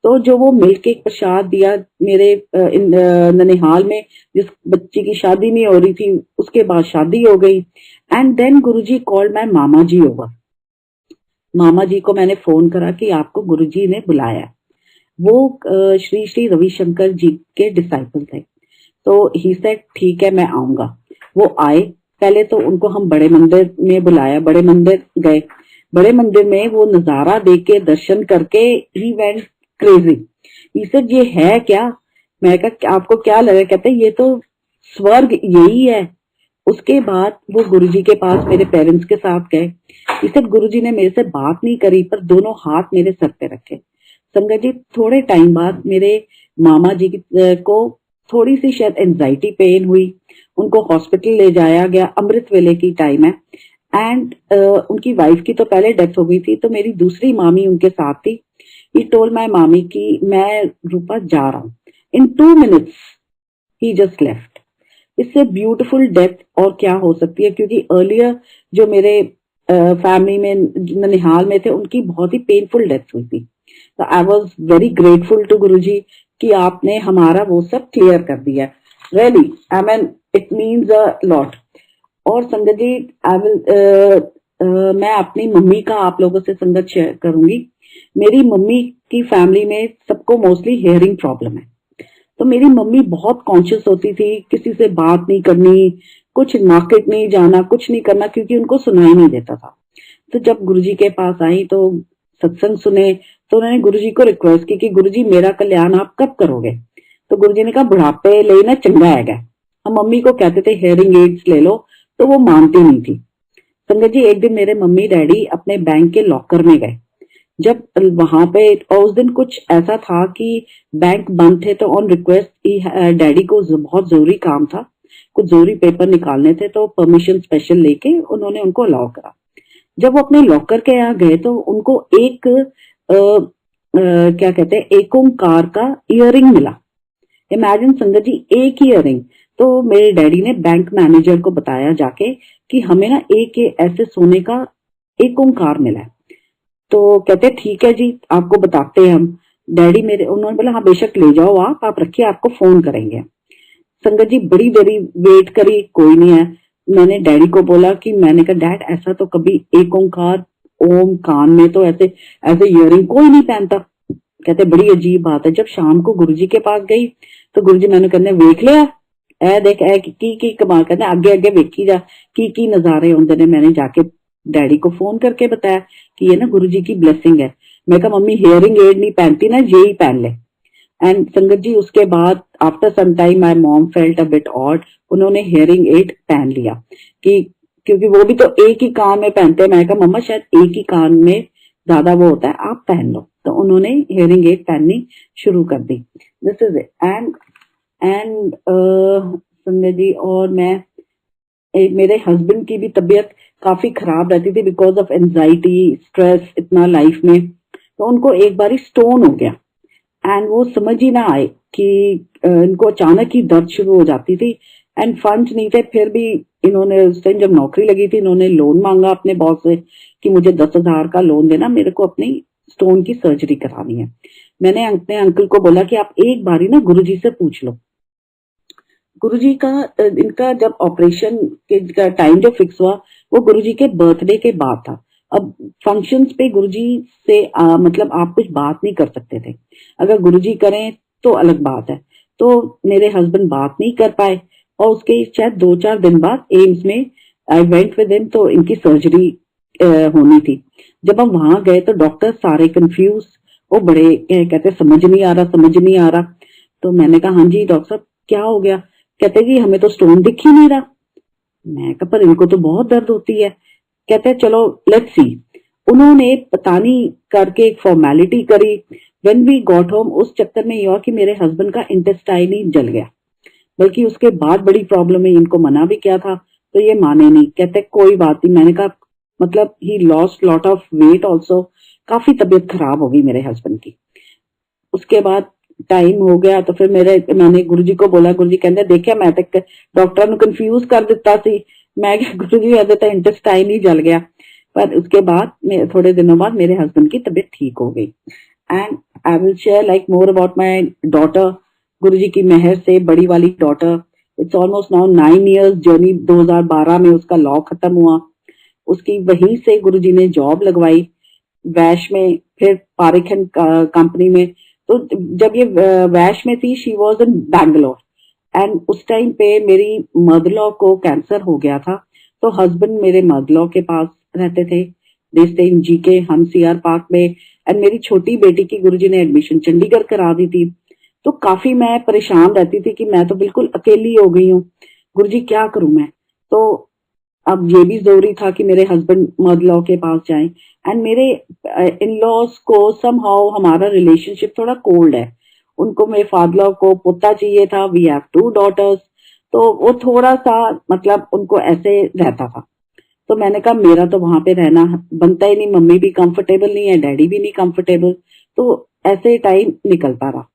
तो जो वो मिल्क केक प्रसाद दिया मेरे ननिहाल में, जिस बच्ची की शादी नहीं हो रही थी उसके बाद शादी हो गई। And then Guruji called my mama ji over. मामा जी को मैंने फोन करा कि आपको गुरुजी ने बुलाया है। वो श्री श्री रविशंकर जी के डिसाइपल थे। तो ही सेड ठीक है मैं आऊंगा। वो आए। पहले तो उनको हम बड़े मंदिर में बुलाया, बड़े मंदिर गए। बड़े मंदिर में वो नजारा देख के दर्शन करके he went crazy. He said ये है क्या? मैं कहा आपको क्या लगा? कहते ये तो स्वर्ग यही है। उसके बाद वो गुरुजी के पास मेरे पेरेंट्स के साथ गए। ही सेड गुरुजी ने मेरे से बात नहीं करी पर दोनों हाथ मेरे सर पे रखे। संगत जी थोड़े टाइम बाद मेरे मामा जी को थोड़ी सी शायद एंजाइटी पेन हुई। उनको हॉस्पिटल ले जाया गया। अमृत वेले की टाइम है एंड उनकी वाइफ की तो पहले डेथ हो गई थी। तो मेरी दूसरी मामी उनके साथ थी। ही टोल्ड माय मामी कि मैं रूपा जा रहा हूँ। इन 2 minutes ही जस्ट लेफ्ट। इससे ब्यूटीफुल डेथ और क्या हो सकती है, क्योंकि अर्लियर जो मेरे फैमिली में ननिहाल में थे उनकी बहुत ही पेनफुल डेथ हुई थी। तो I was very grateful to Guruji कि आपने हमारा वो सब क्लियर कर दिया। Really I mean it means a lot. और संगत जी आई विल मैं अपनी मम्मी का आप लोगों से संगत शेयर करूंगी। मेरी मम्मी की फैमिली में सबको मोस्टली हियरिंग प्रॉब्लम है। तो मेरी मम्मी बहुत कॉन्शियस होती थी, किसी से बात नहीं करनी, कुछ मार्केट नहीं जाना, कुछ नहीं करना, क्योंकि उनको सुनाई नहीं देता था। तो जब गुरुजी के पास आई तो सत्संग सुने तो उन्होंने गुरुजी को रिक्वेस्ट की कि गुरुजी मेरा कल्याण आप कब करोगे? तो गुरुजी ने कहा बुढ़ापे लेना चंगा है। हम मम्मी को कहते थे हेयरिंग एड्स ले लो, तो वो मानती नहीं थी। संगत जी एक दिन मेरे मम्मी डैडी अपने बैंक के लॉकर में गए। जब वहां पे और उस दिन कुछ ऐसा था कि बैंक बंद थे, तो ऑन रिक्वेस्ट डैडी को बहुत जरूरी काम था, कुछ जरूरी पेपर निकालने थे, तो परमिशन स्पेशल लेके उन्होंने उनको अलाउ करा। जब वो अपने लॉकर के यहाँ गए तो उनको एक क्या कहते हैं एक ओंकार का इयररिंग मिला। इमेजिन संगत जी एक इयररिंग। तो मेरे डैडी ने बैंक मैनेजर को बताया जाके कि हमें ना एक ऐसे सोने का एक ओंकार मिला है। तो कहते ठीक है जी आपको बताते हैं हम। डैडी मेरे उन्होंने बोला हाँ बेशक ले जाओ आप रखिए, आपको फोन करेंगे। संगत जी बड़ी देरी वेट करी, कोई नहीं है। मैंने डैडी को बोला कि मैंने कहा डैड ऐसा तो कभी एक ओंकार ओम कान में तो ऐसे ऐसे इयरिंग कोई नहीं पहनता। कहते बड़ी अजीब बात है। जब शाम को गुरुजी के पास गई तो गुरुजी मैंने कहने वेख लिया ए देख ए की कमाल, कहते आगे आगे वेखी जा की नजारे होंगे ने। मैंने जाके डैडी को फोन करके बताया कि ये ना गुरुजी की ब्लेसिंग है। मैं कहा मम्मी हियरिंग एड नहीं पहनती ना, यही पहन ले। एंड संगत जी उसके बाद after some time my mom felt a bit odd. उन्होंने हियरिंग एड पहन लिया कि क्योंकि वो भी तो एक ही कान में पहनते हैं। मैं कहा मम्मा शायद एक ही कान में ज्यादा वो होता है, आप पहन लो। तो उन्होंने हियरिंग एड पहननी शुरू कर दी। This is it. And sangat ji और मैं मेरे हस्बैंड की भी तबीयत काफी खराब रहती थी बिकॉज ऑफ एंजाइटी स्ट्रेस इतना लाइफ में। तो उनको एक बारी स्टोन हो गया एंड वो समझ ही ना आए कि इनको अचानक ही दर्द शुरू हो जाती थी एंड फंड्स नहीं थे। फिर भी इन्होंने उस टाइम जब नौकरी लगी थी इन्होंने लोन मांगा अपने बॉस से कि मुझे 10,000 का लोन देना, मेरे को अपनी स्टोन की सर्जरी करानी है। मैंने अपने अंकल को बोला कि आप एक बारी ना गुरुजी से पूछ लो। गुरुजी का इनका जब ऑपरेशन के टाइम जो फिक्स हुआ वो गुरुजी के बर्थडे के बाद था। अब फंक्शंस पे गुरुजी से मतलब आप कुछ बात नहीं कर सकते थे। अगर गुरुजी करें तो अलग बात है। तो मेरे हस्बैंड बात नहीं कर पाए और उसके शायद 2-4 दिन बाद एम्स में आई वेंट विद हिम, तो इनकी सर्जरी होनी थी। जब हम वहां गए तो डॉक्टर सारे कंफ्यूज, वो बड़े कहते समझ नहीं आ रहा। तो मैंने कहा हाँ जी डॉक्टर साहब क्या हो गया? कहते जी हमें तो स्टोन दिख ही नहीं रहा। मैं कहा पर इनको तो बहुत दर्द होती है। कहते चलो लेट्स सी। उन्होंने पता नहीं करके एक फॉर्मेलिटी करी, व्हेन वी गॉट होम, उस चक्कर में ये हुआ कि मेरे हस्बैंड का इंटेस्टाइन ही जल गया, बल्कि उसके बाद बड़ी प्रॉब्लम है। इनको मना भी किया था तो ये माने नहीं, कहते कोई बात नहीं। मैंने कहा मतलब he lost lot of weight also, काफी तबीयत खराब हो गई मेरे हस्बैंड की। उसके बाद टाइम हो गया तो फिर मैंने गुरुजी को बोला, गुरुजी कहते देखिए मैं तो डॉक्टर ਨੂੰ कंफ्यूज कर दिता सी। मैं गुरुजी अदे तो इंटेस्टाइन ही जल गया। पर उसके बाद थोड़े दिनों बाद मेरे हस्बैंड की तबीयत ठीक हो गई। And I will share like more about my daughter. Guruji की मेहर से बड़ी वाली daughter, it's almost now 9 years journey. 2012 में उसका लॉ खत्म हुआ, उसकी वहीं से गुरुजी ने जॉब लगवाई वैश में, फिर पारिखन कंपनी में। तो जब ये वैश में थी, she was in Bangalore, and उस टाइम पे मेरी मदर-इन-लॉ को कैंसर हो गया था। तो हस्बैंड मेरे मदर-इन-लॉ के पास रहते थे, दे स्टे इन जीके, हम सीआर पार्क में। एंड मेरी छोटी बेटी की गुरुजी ने एडमिशन चंडीगढ़ करा दी थी। तो काफी मैं परेशान रहती थी कि मैं तो बिल्कुल अकेली हो गई हूँ, गुरुजी क्या करूं मैं। तो अब ये भी जरूरी था कि मेरे हस्बैंड मदर लॉ के पास जाएं। एंड मेरे इन लॉज को समहाउ हमारा रिलेशनशिप थोड़ा कोल्ड है। उनको मेरे फादर लॉ को पोता चाहिए था, वी हैव 2 daughters, तो वो थोड़ा सा मतलब उनको ऐसे रहता था। तो मैंने कहा मेरा तो वहां पे रहना बनता ही नहीं, मम्मी भी कंफर्टेबल नहीं है, डैडी भी नहीं कंफर्टेबल, तो ऐसे टाइम निकलता रहा।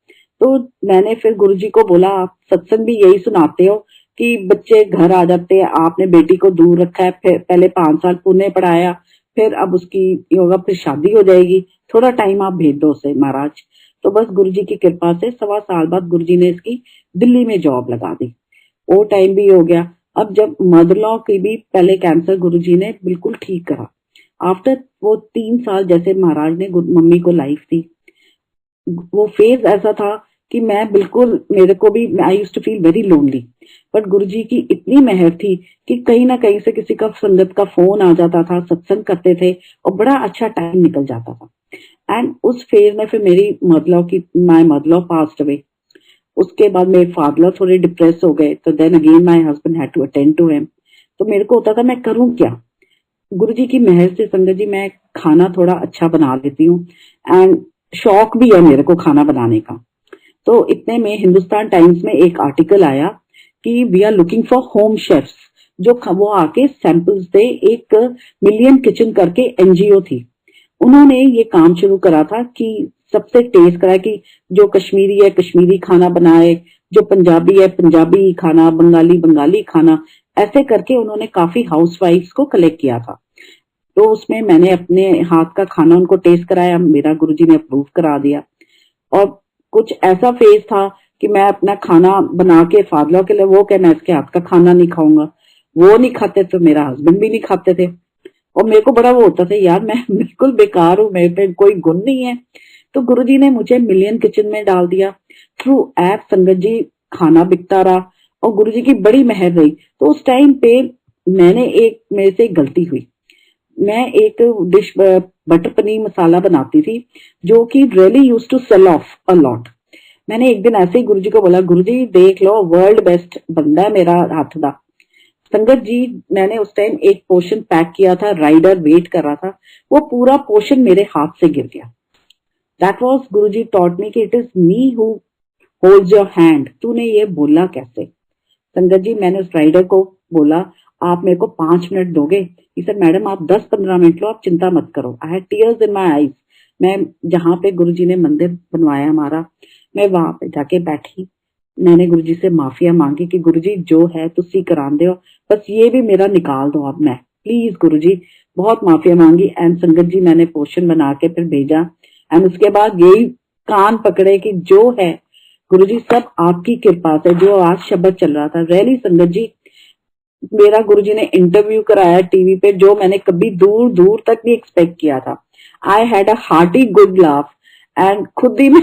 तो मैंने फिर गुरुजी को बोला, आप सत्संग भी यही सुनाते हो कि बच्चे घर आ जाते हैं, आपने बेटी को दूर रखा है, फिर पहले 5 साल पुणे पढ़ाया, फिर अब उसकी योगा फिर शादी हो जाएगी, थोड़ा टाइम आप भेज दो उसे महाराज। तो बस गुरुजी की कृपा से 1.25 साल बाद गुरुजी ने इसकी दिल्ली में जॉब लगा दी। वो टाइम भी हो गया। अब जब मदर लॉ की भी पहले कैंसर गुरुजी ने बिल्कुल ठीक करा, आफ्टर वो 3 साल जैसे महाराज ने मम्मी को लाइफ दी, वो फेज ऐसा था कि मैं बिल्कुल, मेरे को भी, I used to feel very lonely. But Guruji की इतनी मेहर थी कि कहीं ना कहीं से किसी का संगत का फोन आ जाता था, सत्संग करते थे और बड़ा अच्छा टाइम निकल जाता था। एंड उस फेज में फिर मेरी my mother law passed away. उसके बाद मेरे फादर थोड़े डिप्रेस हो गए, तो then again my husband had to attend to him. तो मेरे को होता था मैं करूं क्या। गुरुजी की मेहर से संगत जी मैं खाना थोड़ा अच्छा बना लेती हूँ, एंड शौक भी है मेरे को खाना बनाने का। तो इतने में हिंदुस्तान टाइम्स में एक आर्टिकल आया कि we are looking for home chefs, जो वो आके सैंपल्स दे। एक मिलियन किचन करके एनजीओ थी, उन्होंने ये काम शुरू करा था कि सबसे टेस्ट करा कि जो कश्मीरी है कश्मीरी खाना बनाए, जो पंजाबी है पंजाबी खाना, बंगाली बंगाली खाना, ऐसे करके उन्होंने काफी हाउसवाइफ्स को कलेक्ट किया था। तो उसमें मैंने अपने हाथ का खाना उनको टेस्ट कराया, मेरा गुरुजी ने अप्रूव करा दिया। और कुछ ऐसा फेज था कि मैं अपना खाना बना के फादर के लिए, वो क्या मैं इसके हाथ का खाना नहीं खाऊंगा, वो नहीं खाते तो मेरा हस्बैंड भी नहीं खाते थे। और मेरे को बड़ा वो होता था, यार मैं बिल्कुल बेकार हूं, मेरे पे कोई गुण नहीं है। तो गुरुजी ने मुझे मिलियन किचन में डाल दिया। थ्रू ऐप संगत जी खाना बिकता रहा और गुरुजी की बड़ी मेहर रही। तो उस टाइम पे मेरे से एक गलती हुई। मैं एक डिश बटर पनीर मसाला बनाती थी जो कि really used to sell of a lot. मैंने एक दिन ऐसे ही गुरुजी को बोला, गुरुजी देख लो वर्ल्ड बेस्ट बंदा है मेरा हाथ का। संगत जी मैंने उस टाइम एक पोर्शन पैक किया था, राइडर वेट कर रहा था, वो पूरा पोर्शन मेरे हाथ से गिर गया। That was Guruji taught me कि it is me who holds your hand. तूने ये बोला कैसे? संगत जी मैंने उस राइडर को बोला, आप मेरे को 5 मिनट दोगे? सर मैडम आप 10-15 मिनट लो, आप चिंता मत करो। I had tears in my eyes. मैं जहां पे गुरुजी ने मंदिर बनवाया हमारा, मैं वहां पे जाके बैठी, मैंने गुरुजी से माफिया मांगी कि गुरुजी जो है तुसी करांदे हो, बस ये भी मेरा निकाल दो अब, मैं प्लीज गुरुजी, बहुत माफिया मांगी। एंड संगत जी मैंने पोर्शन बना के फिर भेजा। एंड उसके बाद यही कान पकड़े कि जो है गुरुजी सब आपकी कृपा से, जो आज शब्द चल रहा था रैली संगत जी, मेरा गुरुजी ने इंटरव्यू कराया टीवी पे, जो मैंने कभी दूर दूर तक नहीं एक्सपेक्ट किया था। I had a hearty good laugh and खुद ही मैं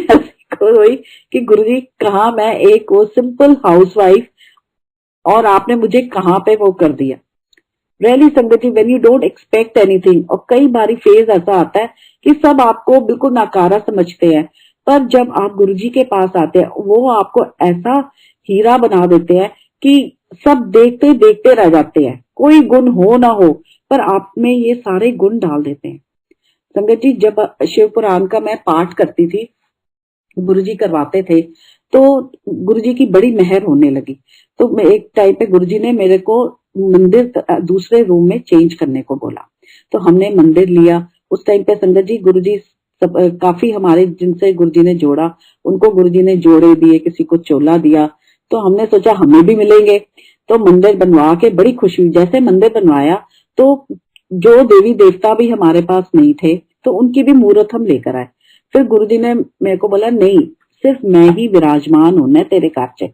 हुई कि गुरुजी कहा मैं एक वो सिंपल हाउसवाइफ और आपने मुझे कहां पे वो कर दिया। Really sangat ji when you don't expect anything, और कई बारी फेज ऐसा आता है कि सब आपको बिल्कुल नाकारा समझते हैं, पर जब आप गुरुजी के पास आते हैं वो आपको ऐसा हीरा बना देते हैं कि सब देखते देखते रह जाते हैं, कोई गुण हो ना हो पर आप में ये सारे गुण डाल देते हैं। संगत जी जब शिव पुराण का मैं पाठ करती थी गुरुजी करवाते थे, तो गुरुजी की बड़ी मेहर होने लगी। तो एक टाइम पे गुरुजी ने मेरे को मंदिर दूसरे रूम में चेंज करने को बोला, तो हमने मंदिर लिया। उस टाइम पे संगत जी गुरुजी सब काफी हमारे जिनसे गुरुजी ने जोड़ा, उनको गुरुजी ने जोड़े दिए, किसी को चोला दिया। तो हमने सोचा हमें भी मिलेंगे, तो मंदिर बनवा के बड़ी खुशी हुई। जैसे मंदिर बनवाया तो जो देवी देवता भी हमारे पास नहीं थे, तो उनकी भी मूर्त हम लेकर आए। फिर गुरुजी ने मेरे को बोला नहीं, सिर्फ मैं ही विराजमान होना है तेरे घर च।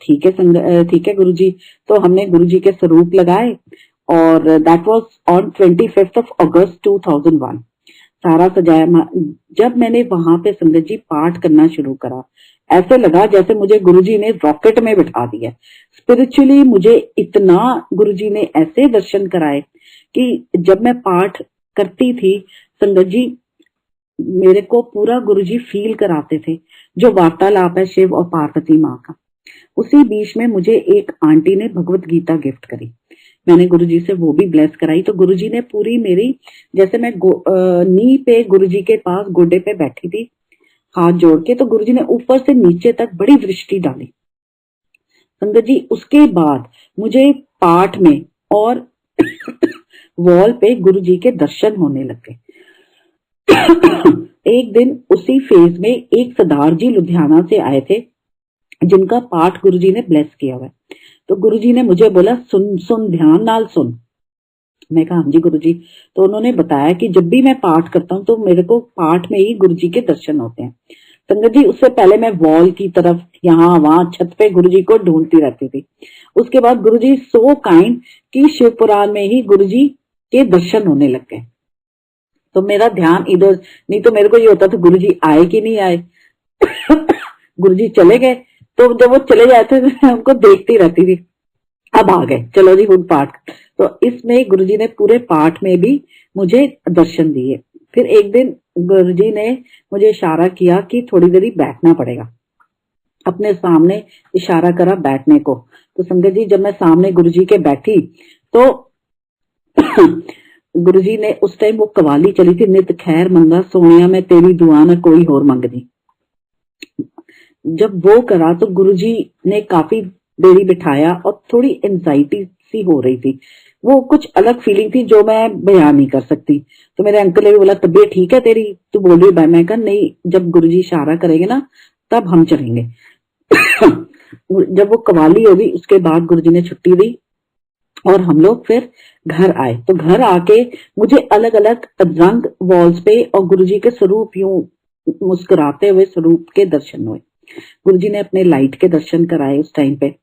ठीक है ठीक है गुरुजी। तो हमने गुरुजी के स्वरूप लगाए, और that was on 25th of August 2001। सारा सजाया। जब मैंने वहां पे संगत जी पाठ करना शुरू करा, ऐसे लगा जैसे मुझे गुरुजी ने रॉकेट में बिठा दिया। स्पिरिचुअली मुझे इतना गुरुजी ने ऐसे दर्शन कराए कि जब मैं पाठ करती थी संगत जी, मेरे को पूरा गुरुजी फील कराते थे, जो वार्तालाप है शिव और पार्वती माँ का। उसी बीच में मुझे एक आंटी ने भगवत गीता गिफ्ट करी, मैंने गुरुजी से वो भी ब्लेस कराई। तो गुरुजी ने पूरी मेरी, जैसे मैं नी पे गुरुजी के पास गोडे पे बैठी थी हाथ जोड़ के, तो गुरुजी ने ऊपर से नीचे तक बड़ी दृष्टि डाली संगत जी। उसके बाद मुझे पाठ में और वॉल पे गुरुजी के दर्शन होने लगे। एक दिन उसी फेज में एक सरदार जी लुधियाना से आए थे, जिनका पाठ गुरुजी ने ब्लेस किया हुआ है। तो गुरुजी ने मुझे बोला सुन सुन, ध्यान नाल सुन। मैं कहा हाँ जी गुरुजी। तो उन्होंने बताया कि जब भी मैं पाठ करता हूँ तो मेरे को पाठ में ही गुरुजी के दर्शन होते हैं। संगत जी उससे पहले मैं वॉल की तरफ, यहाँ वहां छत पे गुरुजी को ढूंढती रहती थी। उसके बाद गुरुजी सो काइंड कि शिव पुराण में ही गुरुजी के दर्शन होने लग गए। तो मेरा ध्यान इधर, नहीं तो मेरे को ये होता था गुरुजी आए कि नहीं आए। गुरुजी चले गए, तो जब वो चले जाते थे मैं उनको देखती रहती थी, अब आ गए चलो जी हुन पाठ। तो इसमें गुरुजी ने पूरे पाठ में भी मुझे दर्शन दिए। फिर एक दिन गुरुजी ने मुझे इशारा किया कि थोड़ी देरी बैठना पड़ेगा, अपने सामने इशारा करा बैठने को। तो संगत जी जब मैं सामने गुरुजी के बैठी तो गुरुजी ने उस टाइम वो कवाली चली थी, नित खैर मंगा सोनिया मैं तेरी दुआ न कोई होर मंगदी। जब वो करा तो गुरुजी ने काफी देरी बिठाया और थोड़ी एंजाइटी सी हो रही थी, वो कुछ अलग फीलिंग थी जो मैं बयान नहीं कर सकती। तो मेरे अंकल ने भी बोला तबीयत ठीक है तेरी, तू बोल रही है? मैं कहा नहीं, जब गुरुजी इशारा करेंगे ना तब हम चलेंगे। जब वो कवाली होगी उसके बाद गुरुजी ने छुट्टी दी और हम लोग फिर घर आए। तो घर आके मुझे अलग अलग रंग वॉल्स पे और गुरुजी के स्वरूप यूं मुस्कुराते हुए स्वरूप के दर्शन हुए। गुरुजी ने अपने लाइट के दर्शन कराए उस टाइम पे,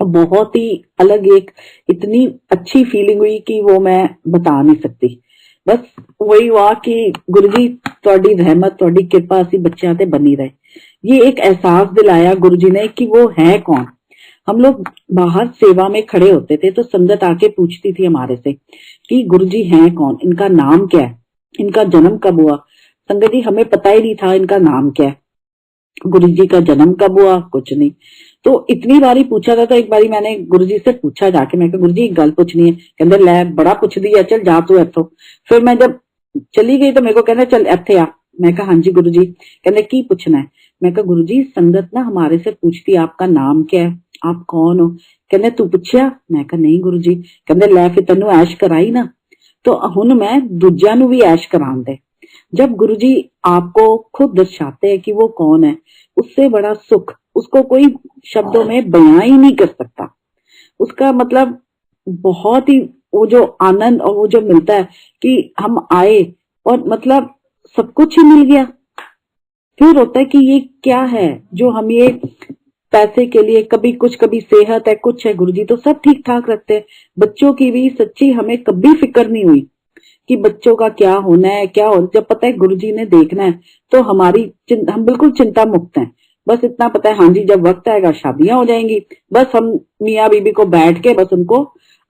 और बहुत ही अलग एक इतनी अच्छी फीलिंग हुई कि वो मैं बता नहीं सकती। बस वही हुआ कि गुरुजी ਤੁਹਾਡੀ रहमत ਤੁਹਾਡੀ कृपा ਅਸੀਂ ਬੱਚਿਆਂ ਤੇ बनी रहे। ये एक एहसास दिलाया गुरुजी ने कि वो है कौन। हम लोग बाहर सेवा में खड़े होते थे तो संगत आके पूछती थी हमारे से कि गुरुजी हैं कौन, इनका नाम क्या है, इनका जन्म कब हुआ। संगत जी हमें पता ही नहीं था इनका नाम क्या है, गुरुजी का जन्म कब हुआ, कुछ नहीं। तो इतनी बारी पूछा था, तो एक बारी मैंने गुरुजी से पूछा जाके, मैं गुरुजी एक गल पूछनी है। कहते लै बड़ा पुछदी है, चल जा तू इथों। फिर मैं जब चली गई तो मेरे को कहते चल इथे आ। मैं कहा हाँ जी गुरुजी। कहते की पूछना है? मैं कहा गुरुजी संगत ना हमारे से पूछती आपका नाम क्या है, आप कौन हो। कहते तू पूछया? मैं कहा नहीं गुरुजी। कहते लै फिर तेनू ऐश कराई ना, तो हुण मैं दूजियां नू भी ऐश करान दे। जब गुरुजी आपको खुद दर्शाते हैं कि वो कौन है, उससे बड़ा सुख उसको कोई शब्दों में बयां ही नहीं कर सकता। उसका मतलब बहुत ही वो जो आनंद और वो जो मिलता है कि हम आए और मतलब सब कुछ ही मिल गया। फिर होता है कि ये क्या है जो हम ये पैसे के लिए, कभी कुछ कभी सेहत है, कुछ है, गुरुजी तो सब ठीक ठाक रखते हैं। बच्चों की भी सच्ची हमें कभी फिक्र नहीं हुई कि बच्चों का क्या होना है, क्या हो। जब पता है गुरुजी ने देखना है तो हम बिल्कुल चिंता मुक्त हैं। बस इतना पता है हाँ जी जब वक्त आएगा शादियां हो जाएंगी, बस हम मियाँ बीबी को बैठ के बस उनको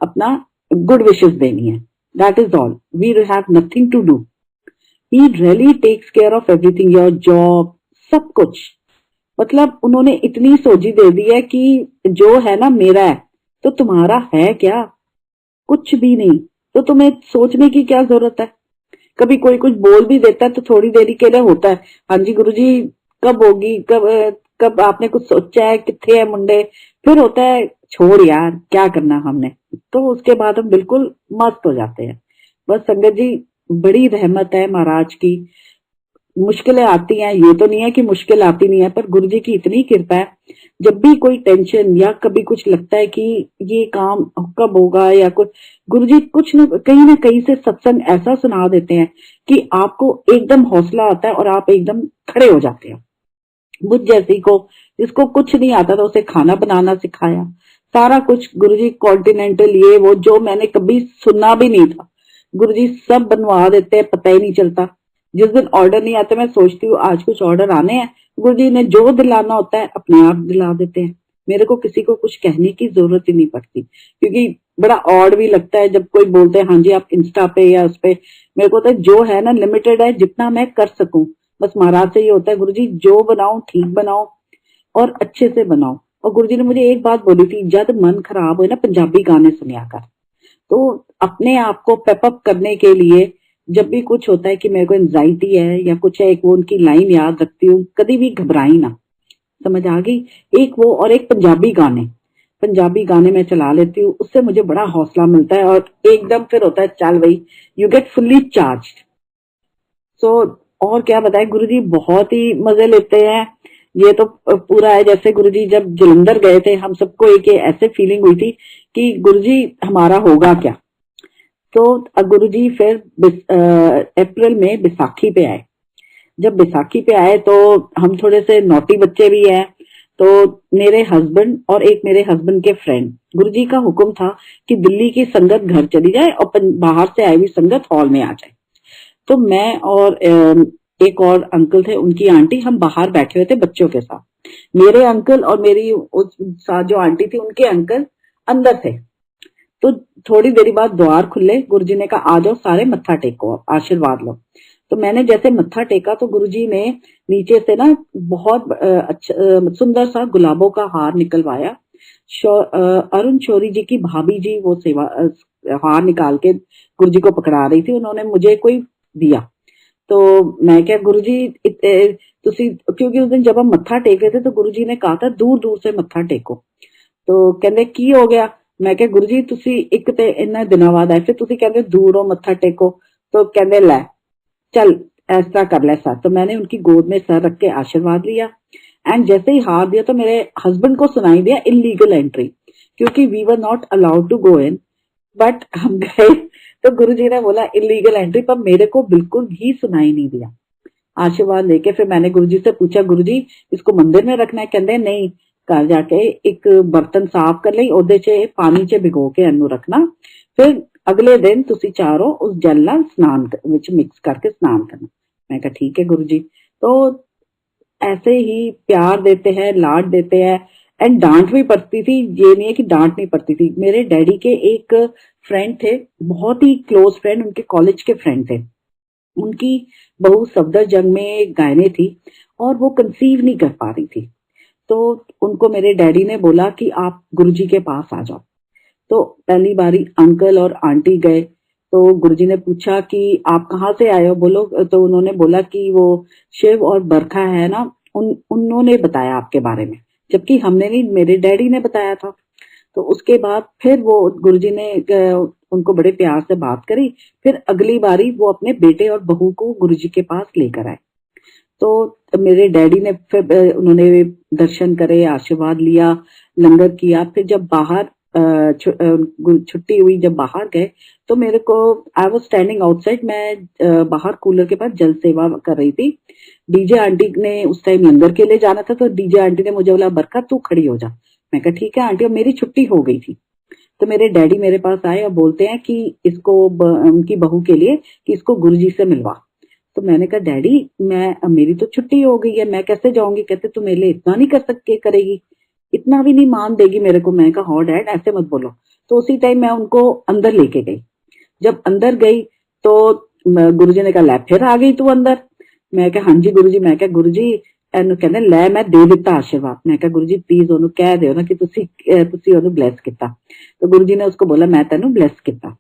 अपना गुड विशेस देनी है। That is all, we have nothing to do. He really takes care of everything, your job, सब कुछ। मतलब उन्होंने इतनी सोझी दे दी है कि जो है ना मेरा है, तो तुम्हारा है क्या? कुछ भी नहीं। तो तुम्हें सोचने की क्या जरूरत है? कभी कोई कुछ बोल भी देता है तो थोड़ी देरी के लिए होता है हाँ जी गुरुजी कब होगी, कब आपने कुछ सोचा है, कितने है मुंडे, फिर होता है छोड़ यार क्या करना हमने। तो उसके बाद हम बिल्कुल मस्त हो जाते हैं। बस संगत जी, बड़ी रहमत है महाराज की। मुश्किलें आती हैं, ये तो नहीं है कि मुश्किल आती नहीं है, पर गुरु जी की इतनी कृपा है, जब भी कोई टेंशन या कभी कुछ लगता है कि ये काम कब होगा या कुछ, गुरु जी कुछ न कहीं से सत्संग ऐसा सुना देते हैं कि आपको एकदम हौसला आता है और आप एकदम खड़े हो जाते हैं। मुझ जैसी को, जिसको कुछ नहीं आता था, उसे खाना बनाना सिखाया, सारा कुछ गुरुजी, कॉन्टिनेंटल ये वो जो मैंने कभी सुना भी नहीं था, गुरुजी सब बनवा देते हैं, पता ही नहीं चलता। जिस दिन ऑर्डर नहीं आते मैं सोचती हूँ आज कुछ ऑर्डर आने हैं, गुरुजी ने जो दिलाना होता है अपने आप दिला देते हैं। मेरे को किसी को कुछ कहने की जरूरत ही नहीं पड़ती, क्योंकि बड़ा ऑड भी लगता है जब कोई बोलते हैं हाँ जी आप इंस्टा पे या उस पे। मेरे को तो जो है ना लिमिटेड है, जितना मैं कर सकूं। बस महाराज से ये होता है गुरुजी जो बनाओ ठीक बनाओ और अच्छे से बनाओ। और गुरुजी ने मुझे एक बात बोली थी, जब मन खराब हो ना पंजाबी गाने सुनिया कर। तो अपने आप को पेपअप करने के लिए जब भी कुछ होता है कि मेरे को एंजाइटी है या कुछ है, एक वो उनकी लाइन याद रखती हूँ, कभी भी घबराई ना। समझ आ गई? एक वो और एक पंजाबी गाने मैं चला लेती हूँ, उससे मुझे बड़ा हौसला मिलता है और एकदम फिर होता है चल भाई, यू गेट फुल्ली चार्ज। सो और क्या बताएं, गुरुजी बहुत ही मजे लेते हैं। ये तो पूरा है, जैसे गुरुजी जब जलंधर गए थे हम सबको एक ऐसे फीलिंग हुई थी कि गुरुजी हमारा होगा क्या। तो गुरुजी फिर अप्रैल में बैसाखी पे आए। जब बैसाखी पे आए तो हम थोड़े से नौटी बच्चे भी हैं, तो मेरे हस्बैंड और एक मेरे हस्बैंड के फ्रेंड, गुरुजी का हुक्म था कि दिल्ली की संगत घर चली जाए और बाहर से आई हुई संगत हॉल में आ जाए। तो मैं और एक और अंकल थे, उनकी आंटी, हम बाहर बैठे हुए थे बच्चों के साथ। मेरे अंकल और मेरी उस साथ जो आंटी थी उनके अंकल अंदर थे। तो थोड़ी देरी बाद द्वार खुले, गुरुजी ने कहा आ जाओ सारे मत्था टेको, आशीर्वाद लो। तो मैंने जैसे मत्था टेका तो गुरुजी ने नीचे से ना बहुत अच्छा सुंदर सा गुलाबों का हार निकलवाया। अरुण शौरी जी की भाभी जी वो सेवा हार निकाल के गुरुजी को पकड़ा रही थी, उन्होंने मुझे कोई दिया। तो मैं क्या गुरुजी तुसी, क्योंकि उस दिन जब हम मत्था टेक रहे थे तो गुरुजी ने कहा था दूर दूर से मत्था टेको। तो कहते की हो गया, मैं क्या गुरुजी तुसी एक ते इन्ना दिनों बाद आए, फिर तुसी कहते दूरों मत्था टेको। तो कहते लै चल ऐसा कर ले सर। तो मैंने उनकी गोद में सर रख के आशीर्वाद लिया एंड जैसे ही हार दिया तो मेरे हस्बैंड को सुनाई दिया इलीगल एंट्री, क्योंकि we were not allowed to go in, but हम गए। तो गुरुजी ने बोला इलीगल एंट्री, पर मेरे को बिल्कुल भी सुनाई नहीं दिया। आशीर्वाद लेके फिर मैंने गुरुजी से पूछा गुरुजी इसको मंदिर में रखना है, कहते नहीं, घर जाके एक बर्तन साफ कर ਲਈ, ਉਹਦੇ ਚ ਪਾਣੀ ਚ भिगो के ਇਹਨੂੰ रखना, फिर अगले दिन तुसी चारों उस जल ਨਾਲ स्नान ਵਿੱਚ मिक्स करके स्नान करना। मैं कहा ठीक है गुरुजी। तो ऐसे ही प्यार देते हैं, लाड देते हैं एंड डांट भी पड़ती थी, ये नहीं है कि डांट नहीं पड़ती थी। मेरे डैडी के एक फ्रेंड थे, बहुत ही क्लोज फ्रेंड, उनके कॉलेज के फ्रेंड थे। उनकी बहू सफदरजंग में गायने थी और वो कंसीव नहीं कर पा रही थी। तो उनको मेरे डैडी ने बोला कि आप गुरुजी के पास आ जाओ। तो पहली बारी अंकल और आंटी गए। तो गुरुजी ने पूछा कि आप कहाँ से आए हो, बोलो। तो उन्होंने बोला कि वो शिव और बरखा है ना, उन्होंने बताया आपके बारे में, जबकि हमने नहीं, मेरे डैडी ने बताया था। तो उसके बाद फिर वो गुरुजी ने उनको बड़े प्यार से बात करी। फिर अगली बारी वो अपने बेटे और बहू को गुरुजी के पास लेकर आए। तो मेरे डैडी ने फिर उन्होंने दर्शन करे, आशीर्वाद लिया, लंगर किया। फिर जब बाहर छुट्टी हुई, जब बाहर गए तो मेरे को, आई वाज स्टैंडिंग आउटसाइड, मैं बाहर कूलर के पास जल सेवा कर रही थी। डीजे आंटी ने उस टाइम लंगर के लिए जाना था, तो डीजे आंटी ने मुझे बोला बरखा तू खड़ी हो जा। मैं कहा ठीक है आंटी, और मेरी छुट्टी हो गई थी। तो मेरे डैडी मेरे पास आए और बोलते हैं कि इसको उनकी बहू के लिए कि इसको गुरुजी से मिलवा। तो मैंने कहा डैडी मेरी तो छुट्टी हो गई है, मैं कैसे जाऊंगी। कहते तू मेरे लिए इतना नहीं कर सकती, करेगी, इतना भी नहीं मान देगी मेरे को। मैं कहा हाँ डैड ऐसे मत बोलो। तो उसी टाइम मैं उनको अंदर लेके गई। जब अंदर गई तो गुरुजी ने कहा लै फिर आ गई तू अंदर। मैं कहा हाँ जी गुरुजी। मैं कहा गुरुजी ਇਹਨੂੰ ਕਹਿੰਦੇ ਲੈ मैं दे ਦਿੱਤਾ आशीर्वाद। मैं कहा गुरुजी प्लीज ਉਹਨੂੰ ਕਹਿ ਦਿਓ ਨਾ ਕਿ ਤੁਸੀਂ ਉਹਨੂੰ ब्लेस ਕੀਤਾ। तो गुरुजी ने उसको बोला मैं ਤੈਨੂੰ ब्लेस ਕੀਤਾ।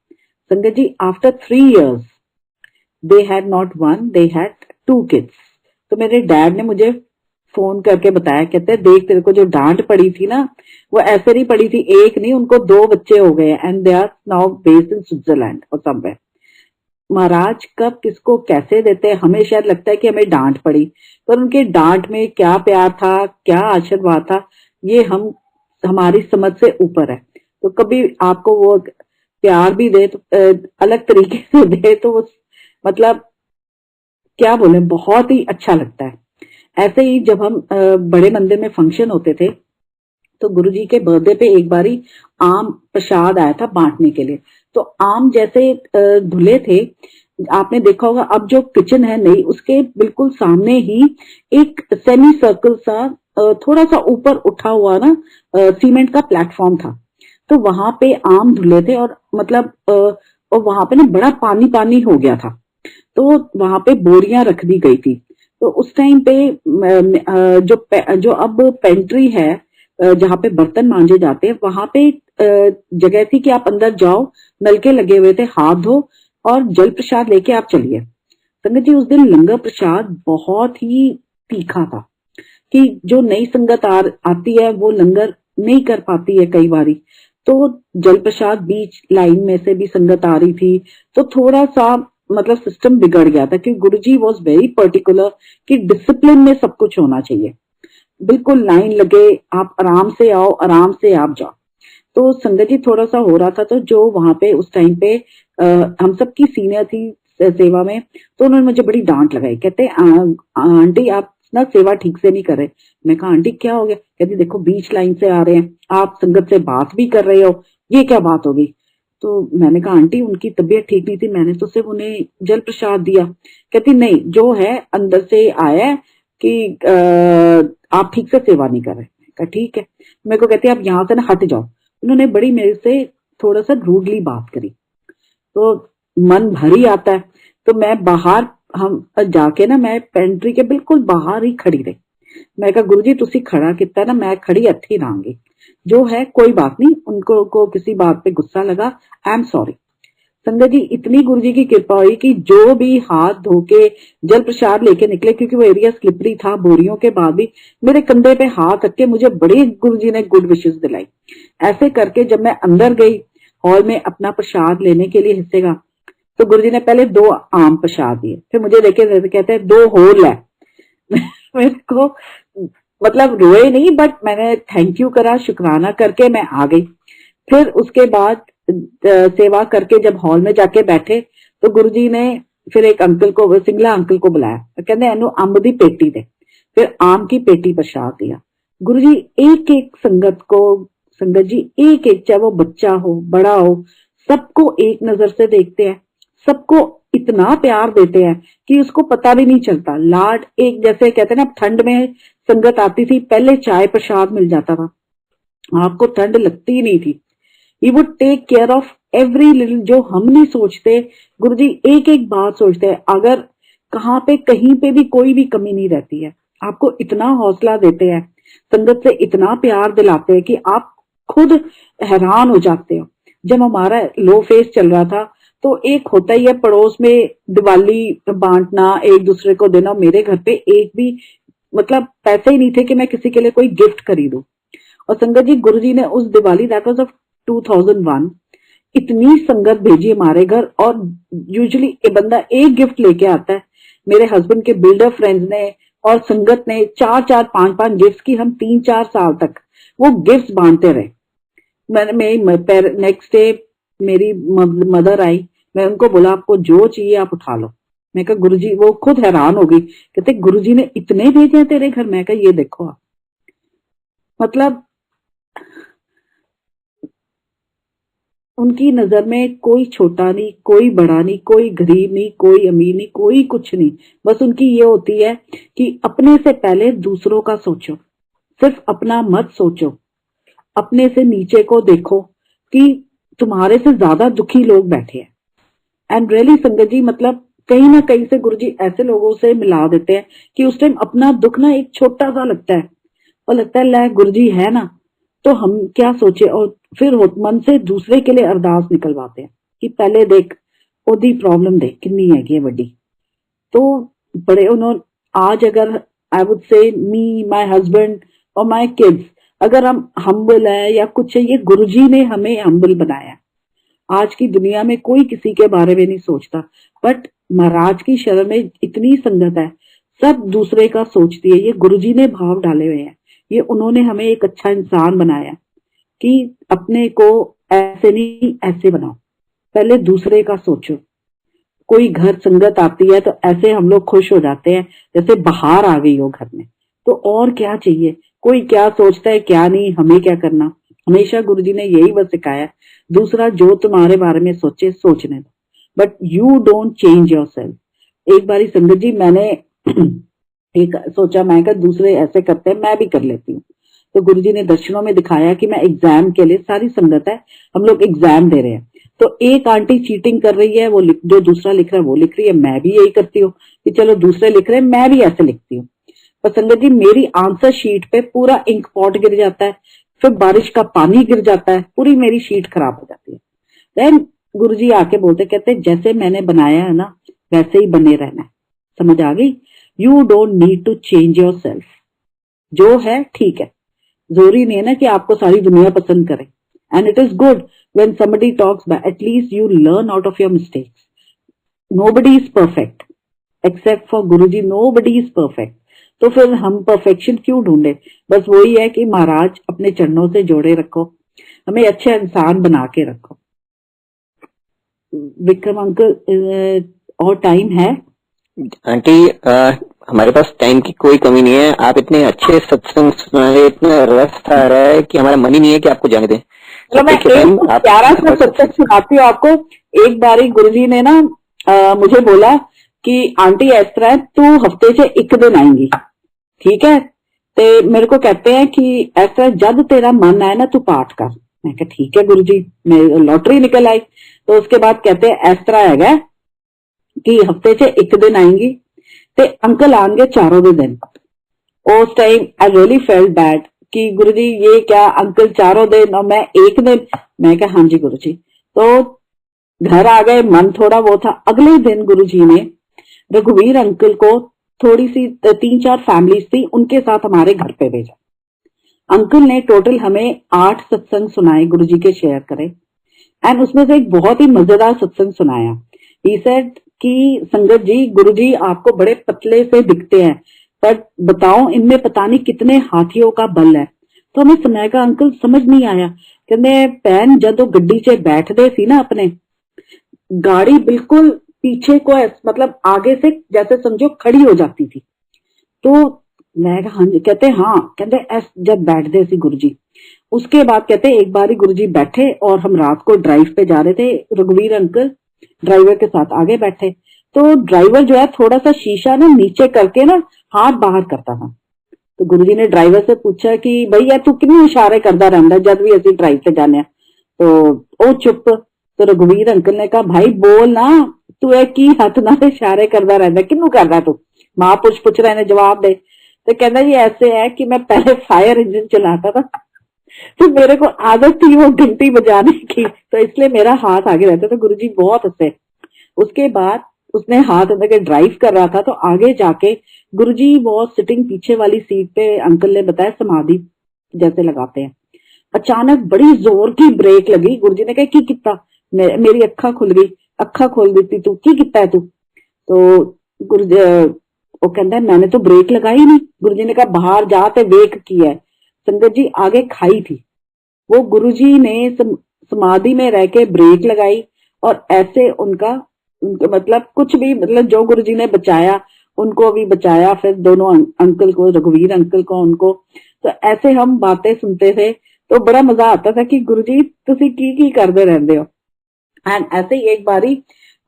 संगत जी after 3 years they had not one, they had 2 kids। तो मेरे डैड ने मुझे फोन करके बताया, कहते देख तेरे को जो डांट पड़ी थी ना वो ऐसे नहीं पड़ी थी, एक नहीं उनको 2 बच्चे हो गए and they are now based in Switzerland और समवेयर। महाराज कब किसको कैसे देते हैं, हमें शायद लगता है कि हमें डांट पड़ी, पर उनके डांट में क्या प्यार था, क्या आशीर्वाद था, ये हम हमारी समझ से ऊपर है। तो कभी आपको वो प्यार भी दे तो अलग तरीके से दे तो वो मतलब क्या बोले, बहुत ही अच्छा लगता है। ऐसे ही जब हम बड़े मंदिर में फंक्शन होते थे तो गुरुजी के बर्थडे पे एक बारी आम प्रसाद आया था बांटने के लिए। तो आम जैसे धुले थे, आपने देखा होगा अब जो किचन है नई उसके बिल्कुल सामने ही एक सेमी सर्कल सा थोड़ा सा ऊपर उठा हुआ ना सीमेंट का प्लेटफॉर्म था। तो वहां पे आम धुले थे और मतलब और वहां पे ना बड़ा पानी पानी हो गया था। तो वहां पे बोरियां रख दी गई थी। तो उस टाइम पे जो अब पेंट्री है जहाँ पे बर्तन मांजे जाते हैं वहां पे जगह थी कि आप अंदर जाओ, नलके लगे हुए थे, हाथ धो और जल प्रसाद लेके आप चलिए। संगत जी उस दिन लंगर प्रसाद बहुत ही तीखा था कि जो नई संगत आती है वो लंगर नहीं कर पाती है कई बारी। तो जल प्रसाद बीच लाइन में से भी संगत आ रही थी, तो थोड़ा सा मतलब सिस्टम बिगड़ गया था कि गुरुजी वॉज वेरी पर्टिकुलर कि डिसिप्लिन में सब कुछ होना चाहिए, बिल्कुल लाइन लगे, आप आराम से आओ, आराम से आप जाओ। तो संगत जी थोड़ा सा हो रहा था, तो जो वहां पे उस टाइम पे हम सबकी सीनियर थी सेवा में, तो उन्होंने मुझे बड़ी डांट लगाई, कहते आंटी आप ना सेवा ठीक से नहीं कर रहे। मैं कहा आंटी क्या हो गया, कहती देखो बीच लाइन से आ रहे हैं, आप संगत से बात भी कर रहे हो, ये क्या बात होगी। तो मैंने कहा आंटी उनकी तबीयत ठीक नहीं थी, मैंने तो सिर्फ उन्हें जल प्रसाद दिया। कहती नहीं जो है अंदर से आया है कि आप ठीक से सेवा नहीं कर रहे। कहा ठीक है। मेरे को कहती आप यहाँ से ना हट जाओ। उन्होंने बड़ी मेरे से थोड़ा सा रूडली बात करी, तो मन भर ही आता है। तो मैं बाहर हम जाके ना मैं पेंट्री के बिल्कुल बाहर ही खड़ी रही। मैं कहा गुरुजी तुसी खड़ा कितना ना, मैं खड़ी अच्छी रहांगी, जो है कोई बात नहीं। उनको को किसी बात पे गुस्सा लगा, आई एम सॉरी। संगत जी इतनी गुरुजी की कृपा हुई कि जो भी हाथ धो के जल प्रसाद लेके निकले, क्योंकि वो एरिया स्लिपरी था बोरियों के बाद भी, मेरे कंधे पे हाथ रख के मुझे बड़ी गुरुजी ने गुड विशेस दिलाई। ऐसे करके जब मैं अंदर गई हॉल में अपना प्रसाद लेने के लिए हिस्से का, तो गुरुजी ने पहले 2 आम प्रसाद दिए, फिर मुझे देखे कहते हैं 2 होल है। मेरे को मतलब रोए नहीं, बट मैंने थैंक यू करा, शुक्राना करके मैं आ गई। फिर उसके बाद सेवा करके जब हॉल में जाके बैठे तो गुरुजी ने फिर एक अंकल को, सिंगला अंकल को बुलाया, कहते एनु अंब दी पेटी दे, फिर आम की पेटी प्रसाद दिया। गुरुजी एक एक संगत को, संगत जी एक एक, चाहे वो बच्चा हो बड़ा हो, सबको एक नजर से देखते हैं, सबको इतना प्यार देते हैं कि उसको पता भी नहीं चलता। लाड एक जैसे कहते हैं ना, ठंड में संगत आती थी पहले चाय प्रसाद मिल जाता था, आपको ठंड लगती ही नहीं थी। He would take care of every little, जो हम नहीं सोचते गुरुजी एक एक बात सोचते हैं। अगर कहाँ पे कहीं पे भी कोई भी कमी नहीं रहती है, आपको इतना हौसला देते हैं, संगत से इतना प्यार दिलाते हैं कि आप खुद हैरान हो जाते हो। जब हमारा लो फेस चल रहा था तो एक होता ही है पड़ोस में दिवाली बांटना, एक दूसरे को देना। मेरे घर पे एक भी मतलब पैसे ही नहीं थे कि मैं किसी के लिए कोई गिफ्ट खरीदूं। और संगत जी गुरुजी ने उस दिवाली, दैट वाज ऑफ 2001, इतनी संगत भेजी हमारे घर। और यूजुअली ये बंदा एक गिफ्ट लेके आता है, मेरे हस्बैंड के बिल्डर फ्रेंड्स ने और संगत ने 4-4 5-5 गिफ्ट की, हम 3-4 साल तक वो गिफ्ट बांटते रहे। मैंने नेक्स्ट डे मेरी मदर आई, मैं उनको बोला आपको जो चाहिए आप उठा लो। मैं कहा गुरुजी, वो खुद हैरान हो गई, कहते गुरुजी ने इतने भेजे हैं तेरे घर। मैं कहा ये देखो आप, मतलब उनकी नजर में कोई छोटा नहीं, कोई बड़ा नहीं, कोई गरीब नहीं, कोई अमीर नहीं, कोई कुछ नहीं। बस उनकी ये होती है कि अपने से पहले दूसरों का सोचो, सिर्फ अपना मत सोचो, अपने से नीचे को देखो कि तुम्हारे से ज्यादा दुखी लोग बैठे हैं। एंड रियली संगत जी मतलब कहीं ना कहीं से गुरुजी ऐसे लोगों से मिला देते हैं कि उस टाइम अपना दुख ना एक छोटा सा लगता है और लगता है लै गुरुजी है ना, तो हम क्या सोचे। और फिर मन से दूसरे के लिए अरदास निकलवाते हैं कि पहले देख ओदी प्रॉब्लम देख कितनी हैगी है वड्डी। तो बड़े उन्होंने आज अगर I would say me, my husband और माय किड्स, अगर हम हम्बल है या कुछ है, ये गुरुजी ने हमें हम्बल बनाया। आज की दुनिया में कोई किसी के बारे में नहीं सोचता, बट महाराज की शरण में इतनी संगत है, सब दूसरे का सोचती है। ये गुरुजी ने भाव डाले हुए हैं, ये उन्होंने हमें एक अच्छा इंसान बनाया कि अपने को ऐसे नहीं ऐसे बनाओ, पहले दूसरे का सोचो। कोई घर संगत आती है तो ऐसे हम लोग खुश हो जाते हैं जैसे बाहर आ गई हो घर में, तो और क्या चाहिए। कोई क्या सोचता है क्या नहीं, हमें क्या करना। हमेशा गुरुजी ने यही बस सिखाया, दूसरा जो तुम्हारे बारे में सोचे सोचने दो, but you don't change yourself. एक बारी संगत जी मैंने एक सोचा, मैं कहा दूसरे ऐसे करते हैं मैं भी कर लेती हूँ। तो गुरुजी ने दर्शनों में दिखाया कि मैं एग्जाम के लिए, सारी संगत है, हम लोग एग्जाम दे रहे हैं, तो एक आंटी चीटिंग कर रही है, वो जो दूसरा लिख रहा है वो लिख रही है, मैं भी यही करती हूँ कि चलो दूसरे लिख रहे हैं मैं भी ऐसे लिखती हूँ। पर संगत जी मेरी आंसर शीट पे पूरा इंक पॉट गिर जाता है, फिर बारिश का पानी गिर जाता है, पूरी मेरी शीट खराब हो जाती है। देन गुरुजी आके बोलते, कहते जैसे मैंने बनाया है ना वैसे ही बने रहना है। समझ आ गई? You don't need to change yourself, जो है ठीक है, जरूरी नहीं है ना कि आपको सारी दुनिया पसंद करे। And it is good when somebody talks bad, at least you learn out of your mistakes. Nobody is perfect except for Guruji, nobody is perfect. तो फिर हम परफेक्शन क्यों ढूंढे? बस वही है कि महाराज अपने चरणों से जोड़े रखो, हमें अच्छे इंसान बना के रखो। विक्रम अंकल, और टाइम है? आंटी हमारे पास टाइम की कोई कमी नहीं है, आप इतने अच्छे सत्संग सुना रहे, इतना रस आ रहा है कि हमारा मन ही नहीं है कि आपको जाने दें। तो मैं एक प्यारा सा सत्संग सुनाती हूँ आपको। एक बारी गुरुजी ने ना मुझे बोला कि आंटी इस तरह तू हफ्ते से एक दिन आएंगी, ठीक है? तो मेरे को कहते हैं कि ऐसा जब तेरा मन आए ना तू पाठ कर। मैं कहा ठीक है गुरुजी, मैं लॉटरी निकल आई। तो उसके बाद कहते हैं इस तरह है कि हफ्ते से एक दिन आएंगी ते अंकल आएंगे चारों दिन। उस time I really felt bad कि गुरुजी ये क्या, अंकल चारों दिन और मैं एक दिन। मैं कहा हाँ जी गुरुजी। तो घर आ गए, मन थोड़ा वो था। अगले दिन गुरुजी ने रघुवीर अंकल को, थोड़ी सी 3-4 फैमिलीज थी, उनके साथ हमारे घर पे भेजा। अंकल ने टोटल हमें 8 सत्संग सुनाए, गुरुजी के शेयर करे। एंड उसमें से एक बहुत ही मजेदार सत्संग सुनाया। ही सेड कि संगत जी गुरुजी आपको बड़े पतले से दिखते हैं, पर बताओ इनमें पता नहीं कितने हाथियों का बल है। तो हमें सुनाया का अंकल समझ नहीं आया। कहते भैन जब गड्डी च बैठते सी ना अपने, गाड़ी बिल्कुल पीछे को मतलब आगे से जैसे समझो खड़ी हो जाती थी। तो मैं हाँ जी, कहते हाँ, कहते जब बैठते सी गुरुजी। उसके बाद कहते एक बार ही गुरुजी बैठे और हम रात को ड्राइव पे जा रहे थे, रघुवीर अंकल ड्राइवर के साथ आगे बैठे। तो ड्राइवर जो है थोड़ा सा शीशा ना नीचे करके ना हाथ बाहर करता था। तो गुरुजी ने ड्राइवर से पूछा कि भैया तू किन्नू इशारे करता रहता जब भी असं ड्राइव पे जाने? तो ओ चुप। तो रघुवीर अंकल ने कहा भाई बोल ना, तू है की हथ ना इशारे करता रहता, किन्नू करदा तू? महापुरुष पूछ रहे ने, जवाब दे। तो कहना ये ऐसे है कि मैं पहले फायर इंजन चलाता था, तो मेरे को आदत थी वो घंटी बजाने की, तो इसलिए मेरा हाथ आगे रहता था। गुरुजी बहुत हंसे। उसके बाद उसने हाथ अंदर के ड्राइव कर रहा था, तो आगे जाके गुरुजी वो सिटिंग पीछे वाली सीट पे, अंकल ने बताया समाधि जैसे लगाते हैं। अचानक बड़ी जोर की ब्रेक लगी। गुरुजी ने कहा की किता? मेरी अखा खुल गई। अखा खोल देती तू की किता है तू? तो गुरुजी वो कहता है मैंने तो ब्रेक लगाई नहीं। गुरुजी ने कहा बाहर जाते वेख की है। संगत जी आगे खाई थी, वो गुरुजी ने समाधि में रह के ब्रेक लगाई और ऐसे उनका मतलब कुछ भी, मतलब जो गुरुजी ने बचाया उनको भी बचाया, फिर दोनों अंकल को, रघुवीर अंकल को, उनको। तो ऐसे हम बातें सुनते थे तो बड़ा मजा आता था कि गुरुजी तुसी की करते रहते हो। एंड ऐसे ही एक बारी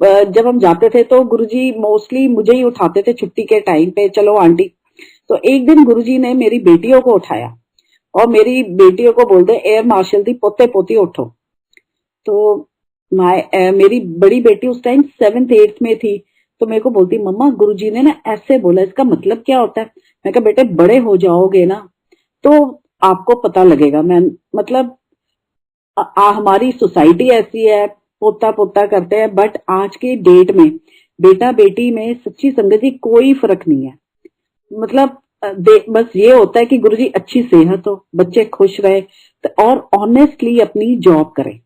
जब हम जाते थे तो गुरुजी मोस्टली मुझे ही उठाते थे छुट्टी के टाइम पे, चलो आंटी। तो एक दिन गुरुजी ने मेरी बेटियों को उठाया और मेरी बेटियों को बोलते एयर मार्शल थी, पोते पोती उठो। तो मेरी बड़ी बेटी उस टाइम 7th-8th में थी, तो मेरे को बोलती मम्मा गुरुजी ने ना ऐसे बोला, इसका मतलब क्या होता है? मैं कहा बेटे बड़े हो जाओगे ना तो आपको पता लगेगा। मैं मतलब हमारी सोसाइटी ऐसी है, पोता पोता करते हैं, बट आज के डेट में बेटा बेटी में सच्ची संगत जी कोई फर्क नहीं है। मतलब बस ये होता है कि गुरुजी अच्छी सेहत हो, बच्चे खुश रहे और ऑनेस्टली अपनी जॉब करें।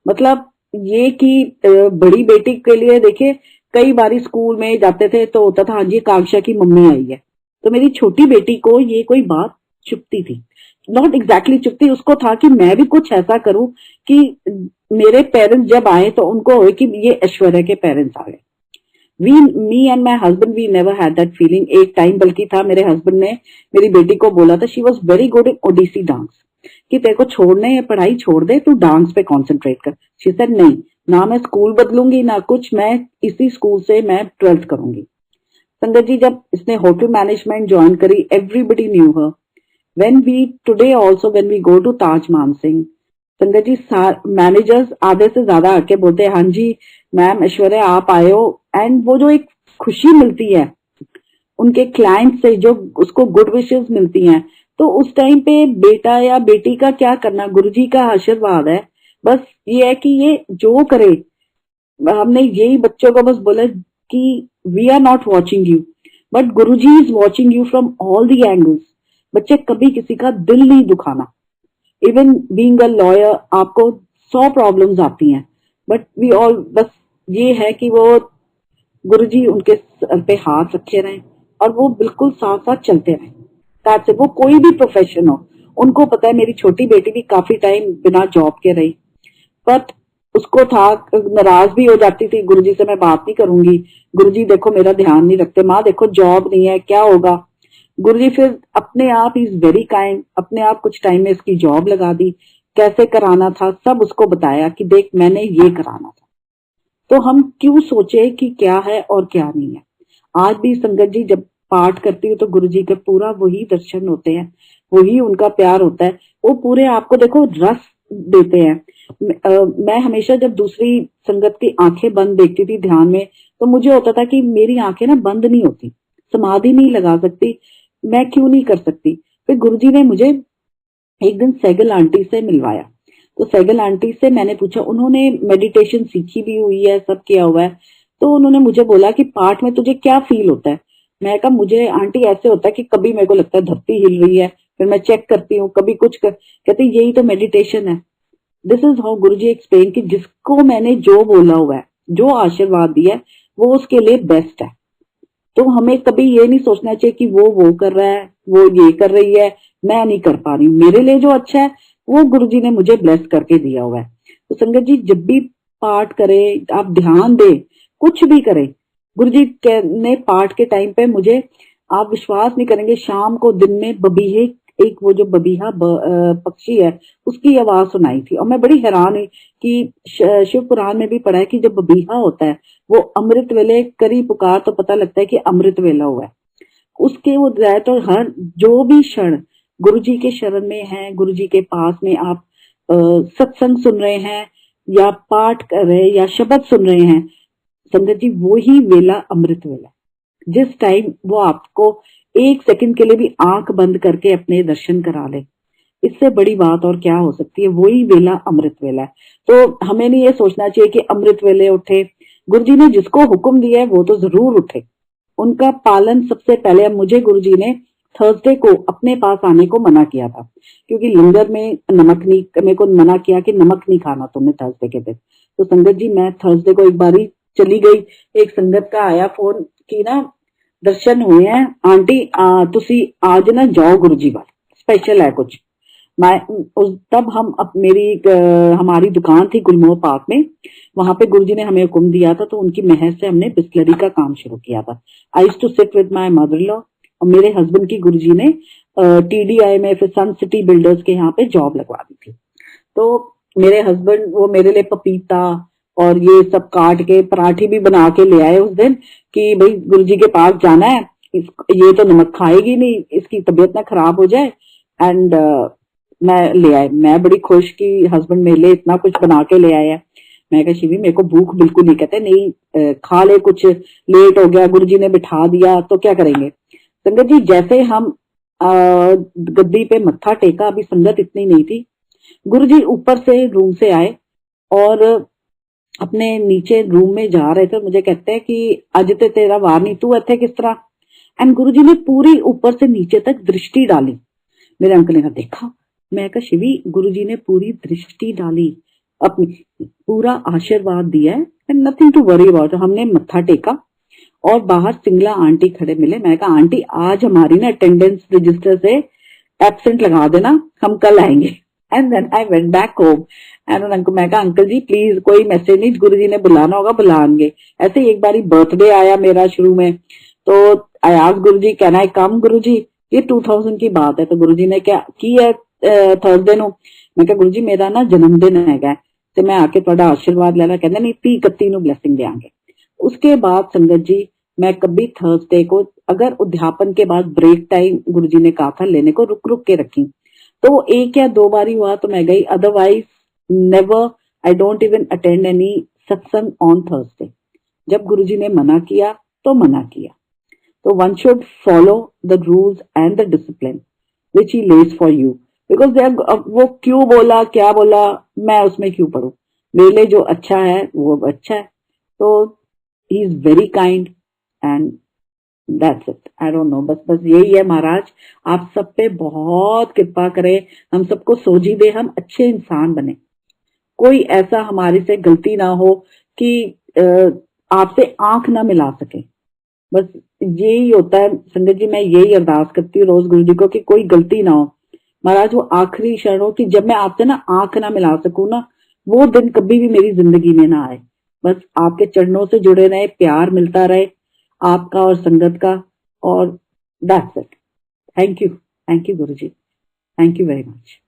मतलब ये कि बड़ी बेटी के लिए देखिए कई बारी स्कूल में जाते थे तो होता था हाँ जी कांक्षा की मम्मी आई है, तो मेरी छोटी बेटी को ये कोई बात चुभती थी, नॉट एग्जैक्टली चुभती, उसको था कि मैं भी कुछ ऐसा करूं कि मेरे पेरेंट्स जब आए तो उनको हो कि ये ऐश्वर्या के पेरेंट्स आ गए। Me and my husband we never had that feeling. एक टाइम बल्कि था मेरे हस्बैंड ने मेरी बेटी को बोला था, she was very good in Odissi dance, कि तेरे को छोड़ने या पढ़ाई छोड़ दे, तू डांस पे कॉन्सेंट्रेट कर। शी सेड नहीं, ना मैं स्कूल बदलूंगी ना कुछ, मैं इसी स्कूल से मैं 12th करूंगी। संगत जी जब इसने होटल मैनेजमेंट ज्वाइन करी, everybody knew her. When we today also when we go to Taj Mansingh, sangat ji managers आधे से ज्यादा आके बोलते हैं हाँ जी मैम ऐश्वर्या आप आए हो, एंड वो जो एक खुशी मिलती है उनके क्लाइंट से, जो उसको गुड विशेस मिलती हैं, तो उस टाइम पे बेटा या बेटी का क्या करना, गुरुजी का आशीर्वाद है। बस ये है कि ये जो करे, हमने यही बच्चों को बस बोला कि we are not watching you but Guruji is watching you from all the angles. बच्चे कभी किसी का दिल नहीं दुखाना। इवन बीइंग अ लॉयर आपको 100 प्रॉब्लम्स आती हैं, बट वी ऑल बस ये है कि वो गुरुजी उनके सर पे हाथ रखे रहें और वो बिल्कुल साथ साथ चलते रहें। That's it. वो कोई भी प्रोफेशन हो, उनको पता है। मेरी छोटी बेटी भी काफी टाइम बिना जॉब के रही, बट उसको था, नाराज भी हो जाती थी, गुरुजी से मैं बात नहीं करूंगी, गुरुजी देखो मेरा ध्यान नहीं रखते, माँ देखो जॉब नहीं है क्या होगा। गुरुजी फिर अपने आप ही इज वेरी काइंड, अपने आप कुछ टाइम में इसकी जॉब लगा दी, कैसे कराना था सब उसको बताया कि देख मैंने ये कराना था। तो हम क्यों सोचे कि क्या है और क्या नहीं है। आज भी संगत जी जब पाठ करती हूँ तो गुरुजी के पूरा वही दर्शन होते हैं, वही उनका प्यार होता है। वो पूरे आपको देखो रस देते हैं। मैं हमेशा जब दूसरी संगत की आंखें बंद देखती थी ध्यान में, तो मुझे होता था कि मेरी आंखें ना बंद नहीं होती, समाधि नहीं लगा सकती, मैं क्यों नहीं कर सकती। फिर गुरुजी ने मुझे एक दिन सैगल आंटी से मिलवाया, तो सैगल आंटी से मैंने पूछा, उन्होंने मेडिटेशन सीखी भी हुई है, सब किया हुआ है, तो उन्होंने मुझे बोला कि पाठ में तुझे क्या फील होता है। मैं कहा मुझे आंटी ऐसे होता है कि कभी मेरे को लगता है धरती हिल रही है, फिर मैं चेक करती हूँ, कभी कुछ कहती यही तो मेडिटेशन है। This is how Guruji explain कि जिसको मैंने जो बोला हुआ है, जो आशीर्वाद दिया है, वो उसके लिए बेस्ट है। तो हमें कभी ये नहीं सोचना चाहिए कि वो कर रहा है, वो ये कर रही है, मैं नहीं कर पा रही हूँ। मेरे लिए जो अच्छा है वो गुरुजी ने मुझे ब्लेस करके दिया हुआ है। तो संगत जी जब भी पाठ करे, आप ध्यान दे, कुछ भी करें, गुरुजी ने पाठ के टाइम पे मुझे, आप विश्वास नहीं करेंगे, शाम को दिन में बबीहे, एक वो जो बबीहा पक्षी है उसकी आवाज सुनाई थी, और मैं बड़ी हैरान हुई कि शिव पुराण में भी पढ़ा है कि जब बबीहा होता है वो अमृत वेले करी पुकार, तो पता लगता है कि अमृत वेला हुआ है। उसके वो जाए तो हर जो भी क्षण गुरुजी के शरण में है, गुरुजी के पास में आप सत्संग सुन रहे हैं या पाठ कर रहे हैं या शब्द सुन रहे हैं, संगत जी वो ही वेला अमृत वेला। जिस टाइम वो आपको एक सेकंड के लिए भी आंख बंद करके अपने दर्शन करा ले, इससे बड़ी बात और क्या हो सकती है। वही वेला अमृत वेला है। तो हमें नहीं ये सोचना चाहिए कि अमृत वेले उठे, गुरुजी ने जिसको हुक्म दिया है वो तो जरूर उठे, उनका पालन सबसे पहले। मुझे गुरुजी ने थर्सडे को अपने पास आने को मना किया था, क्योंकि लंगर में नमक नहीं, मेरे को मना किया कि नमक नहीं खाना तुमने थर्सडे के दिन। तो संगत जी मैं थर्सडे को एक बारी चली गई, एक संगत का आया फोन की ना दर्शन हुए हैं आंटी, तुसी आज ना जाओ गुरुजी वाल, स्पेशल है कुछ। मैं तब हम हमारी दुकान थी गुलमोहर पार्क में, वहां पे गुरुजी ने हमें हुक्म दिया था, तो उनकी मेहर से हमने बिस्लरी का काम शुरू किया था। I used to sit with my mother in law, और मेरे हस्बैंड की गुरुजी ने TDI में फिर सन सिटी बिल्डर्स के यहाँ पे जॉब लगवा दी थी। तो मेरे हस्बैंड वो मेरे लिए पपीता और ये सब काट के पराठे भी बना के ले आए उस दिन कि भाई गुरुजी के पास जाना है, ये तो नमक खाएगी नहीं, इसकी तबीयत ना खराब हो जाए। एंड मैं ले आए, मैं बड़ी खुश कि हस्बैंड मेरे लिए इतना कुछ बना के ले आया। मैं कहा शिवी मेरे को भूख बिल्कुल नहीं, कहते नहीं खा ले, कुछ लेट हो गया, गुरुजी ने बिठा दिया तो क्या करेंगे। संगत जी जैसे हम गद्दी पे मत्था टेका, अभी संगत इतनी नहीं थी, गुरुजी ऊपर से रूम से आए और अपने नीचे रूम में जा रहे थे, मुझे कहते हैं कि अज ते तेरा वार नहीं, तू इत्थे किस तरह। एंड गुरुजी ने पूरी ऊपर से नीचे तक दृष्टि डाली। मेरे अंकल ने कहा देखा, मैं कहा शिवी गुरुजी ने पूरी दृष्टि डाली, अपनी पूरा आशीर्वाद दिया है and nothing to worry about. हमने मत्था टेका और बाहर सिंगला आंटी खड़े मिले। मैं कहा आंटी आज हमारी ना अटेंडेंस रजिस्टर से एब्सेंट लगा देना, हम कल आएंगे। And then I went back home and uncle, मैं कहा अंकल जी प्लीज कोई मैसेज नहीं, गुरुजी ने बुलाना होगा बुलाएंगे। ऐसे ही एक बारी बर्थडे आया मेरा शुरू में, तो I asked Guruji can I कम गुरुजी, ये 2000 की बात है। तो गुरुजी ने क्या की है थर्सडे नु, मैं कहा गुरुजी मेरा ना जन्मदिन है ते मैं आके तुहाडा आशीर्वाद लेना। कहंदे नहीं 30-31 नु ब्लेसिंग देंगे। उसके बाद संगत जी मैं कभी थर्सडे को अगर अध्यापन के बाद ब्रेक टाइम गुरुजी ने कहा था लेने को, रुक रुक के रखी, तो एक या दो बारी हुआ तो मैं गई, otherwise never, I don't even attend any satsang on Thursday. जब गुरुजी ने मना किया तो मना किया। तो one should follow the rules and the discipline which he lays for you, because वो क्यों बोला क्या बोला मैं उसमें क्यों पढ़ू, मेरे लिए जो अच्छा है वो अच्छा है। तो he is very kind and that's it, I don't know, बस यही है महाराज, आप सब पे बहुत कृपा करें, हम सबको सोझी दे, हम अच्छे इंसान बने, कोई ऐसा हमारे से गलती ना हो कि आपसे आंख ना मिला सके। बस यही होता है संगत जी, मैं यही अरदास करती हूँ रोज गुरु जी को कि कोई गलती ना हो महाराज, वो आखिरी क्षण हो कि जब मैं आपसे ना आंख ना मिला सकूं ना, वो दिन कभी भी मेरी जिंदगी में ना आए। बस आपके चरणों से जुड़े रहे, प्यार मिलता रहे आपका और संगत का, और that's it. Thank you Guru ji, thank you very much.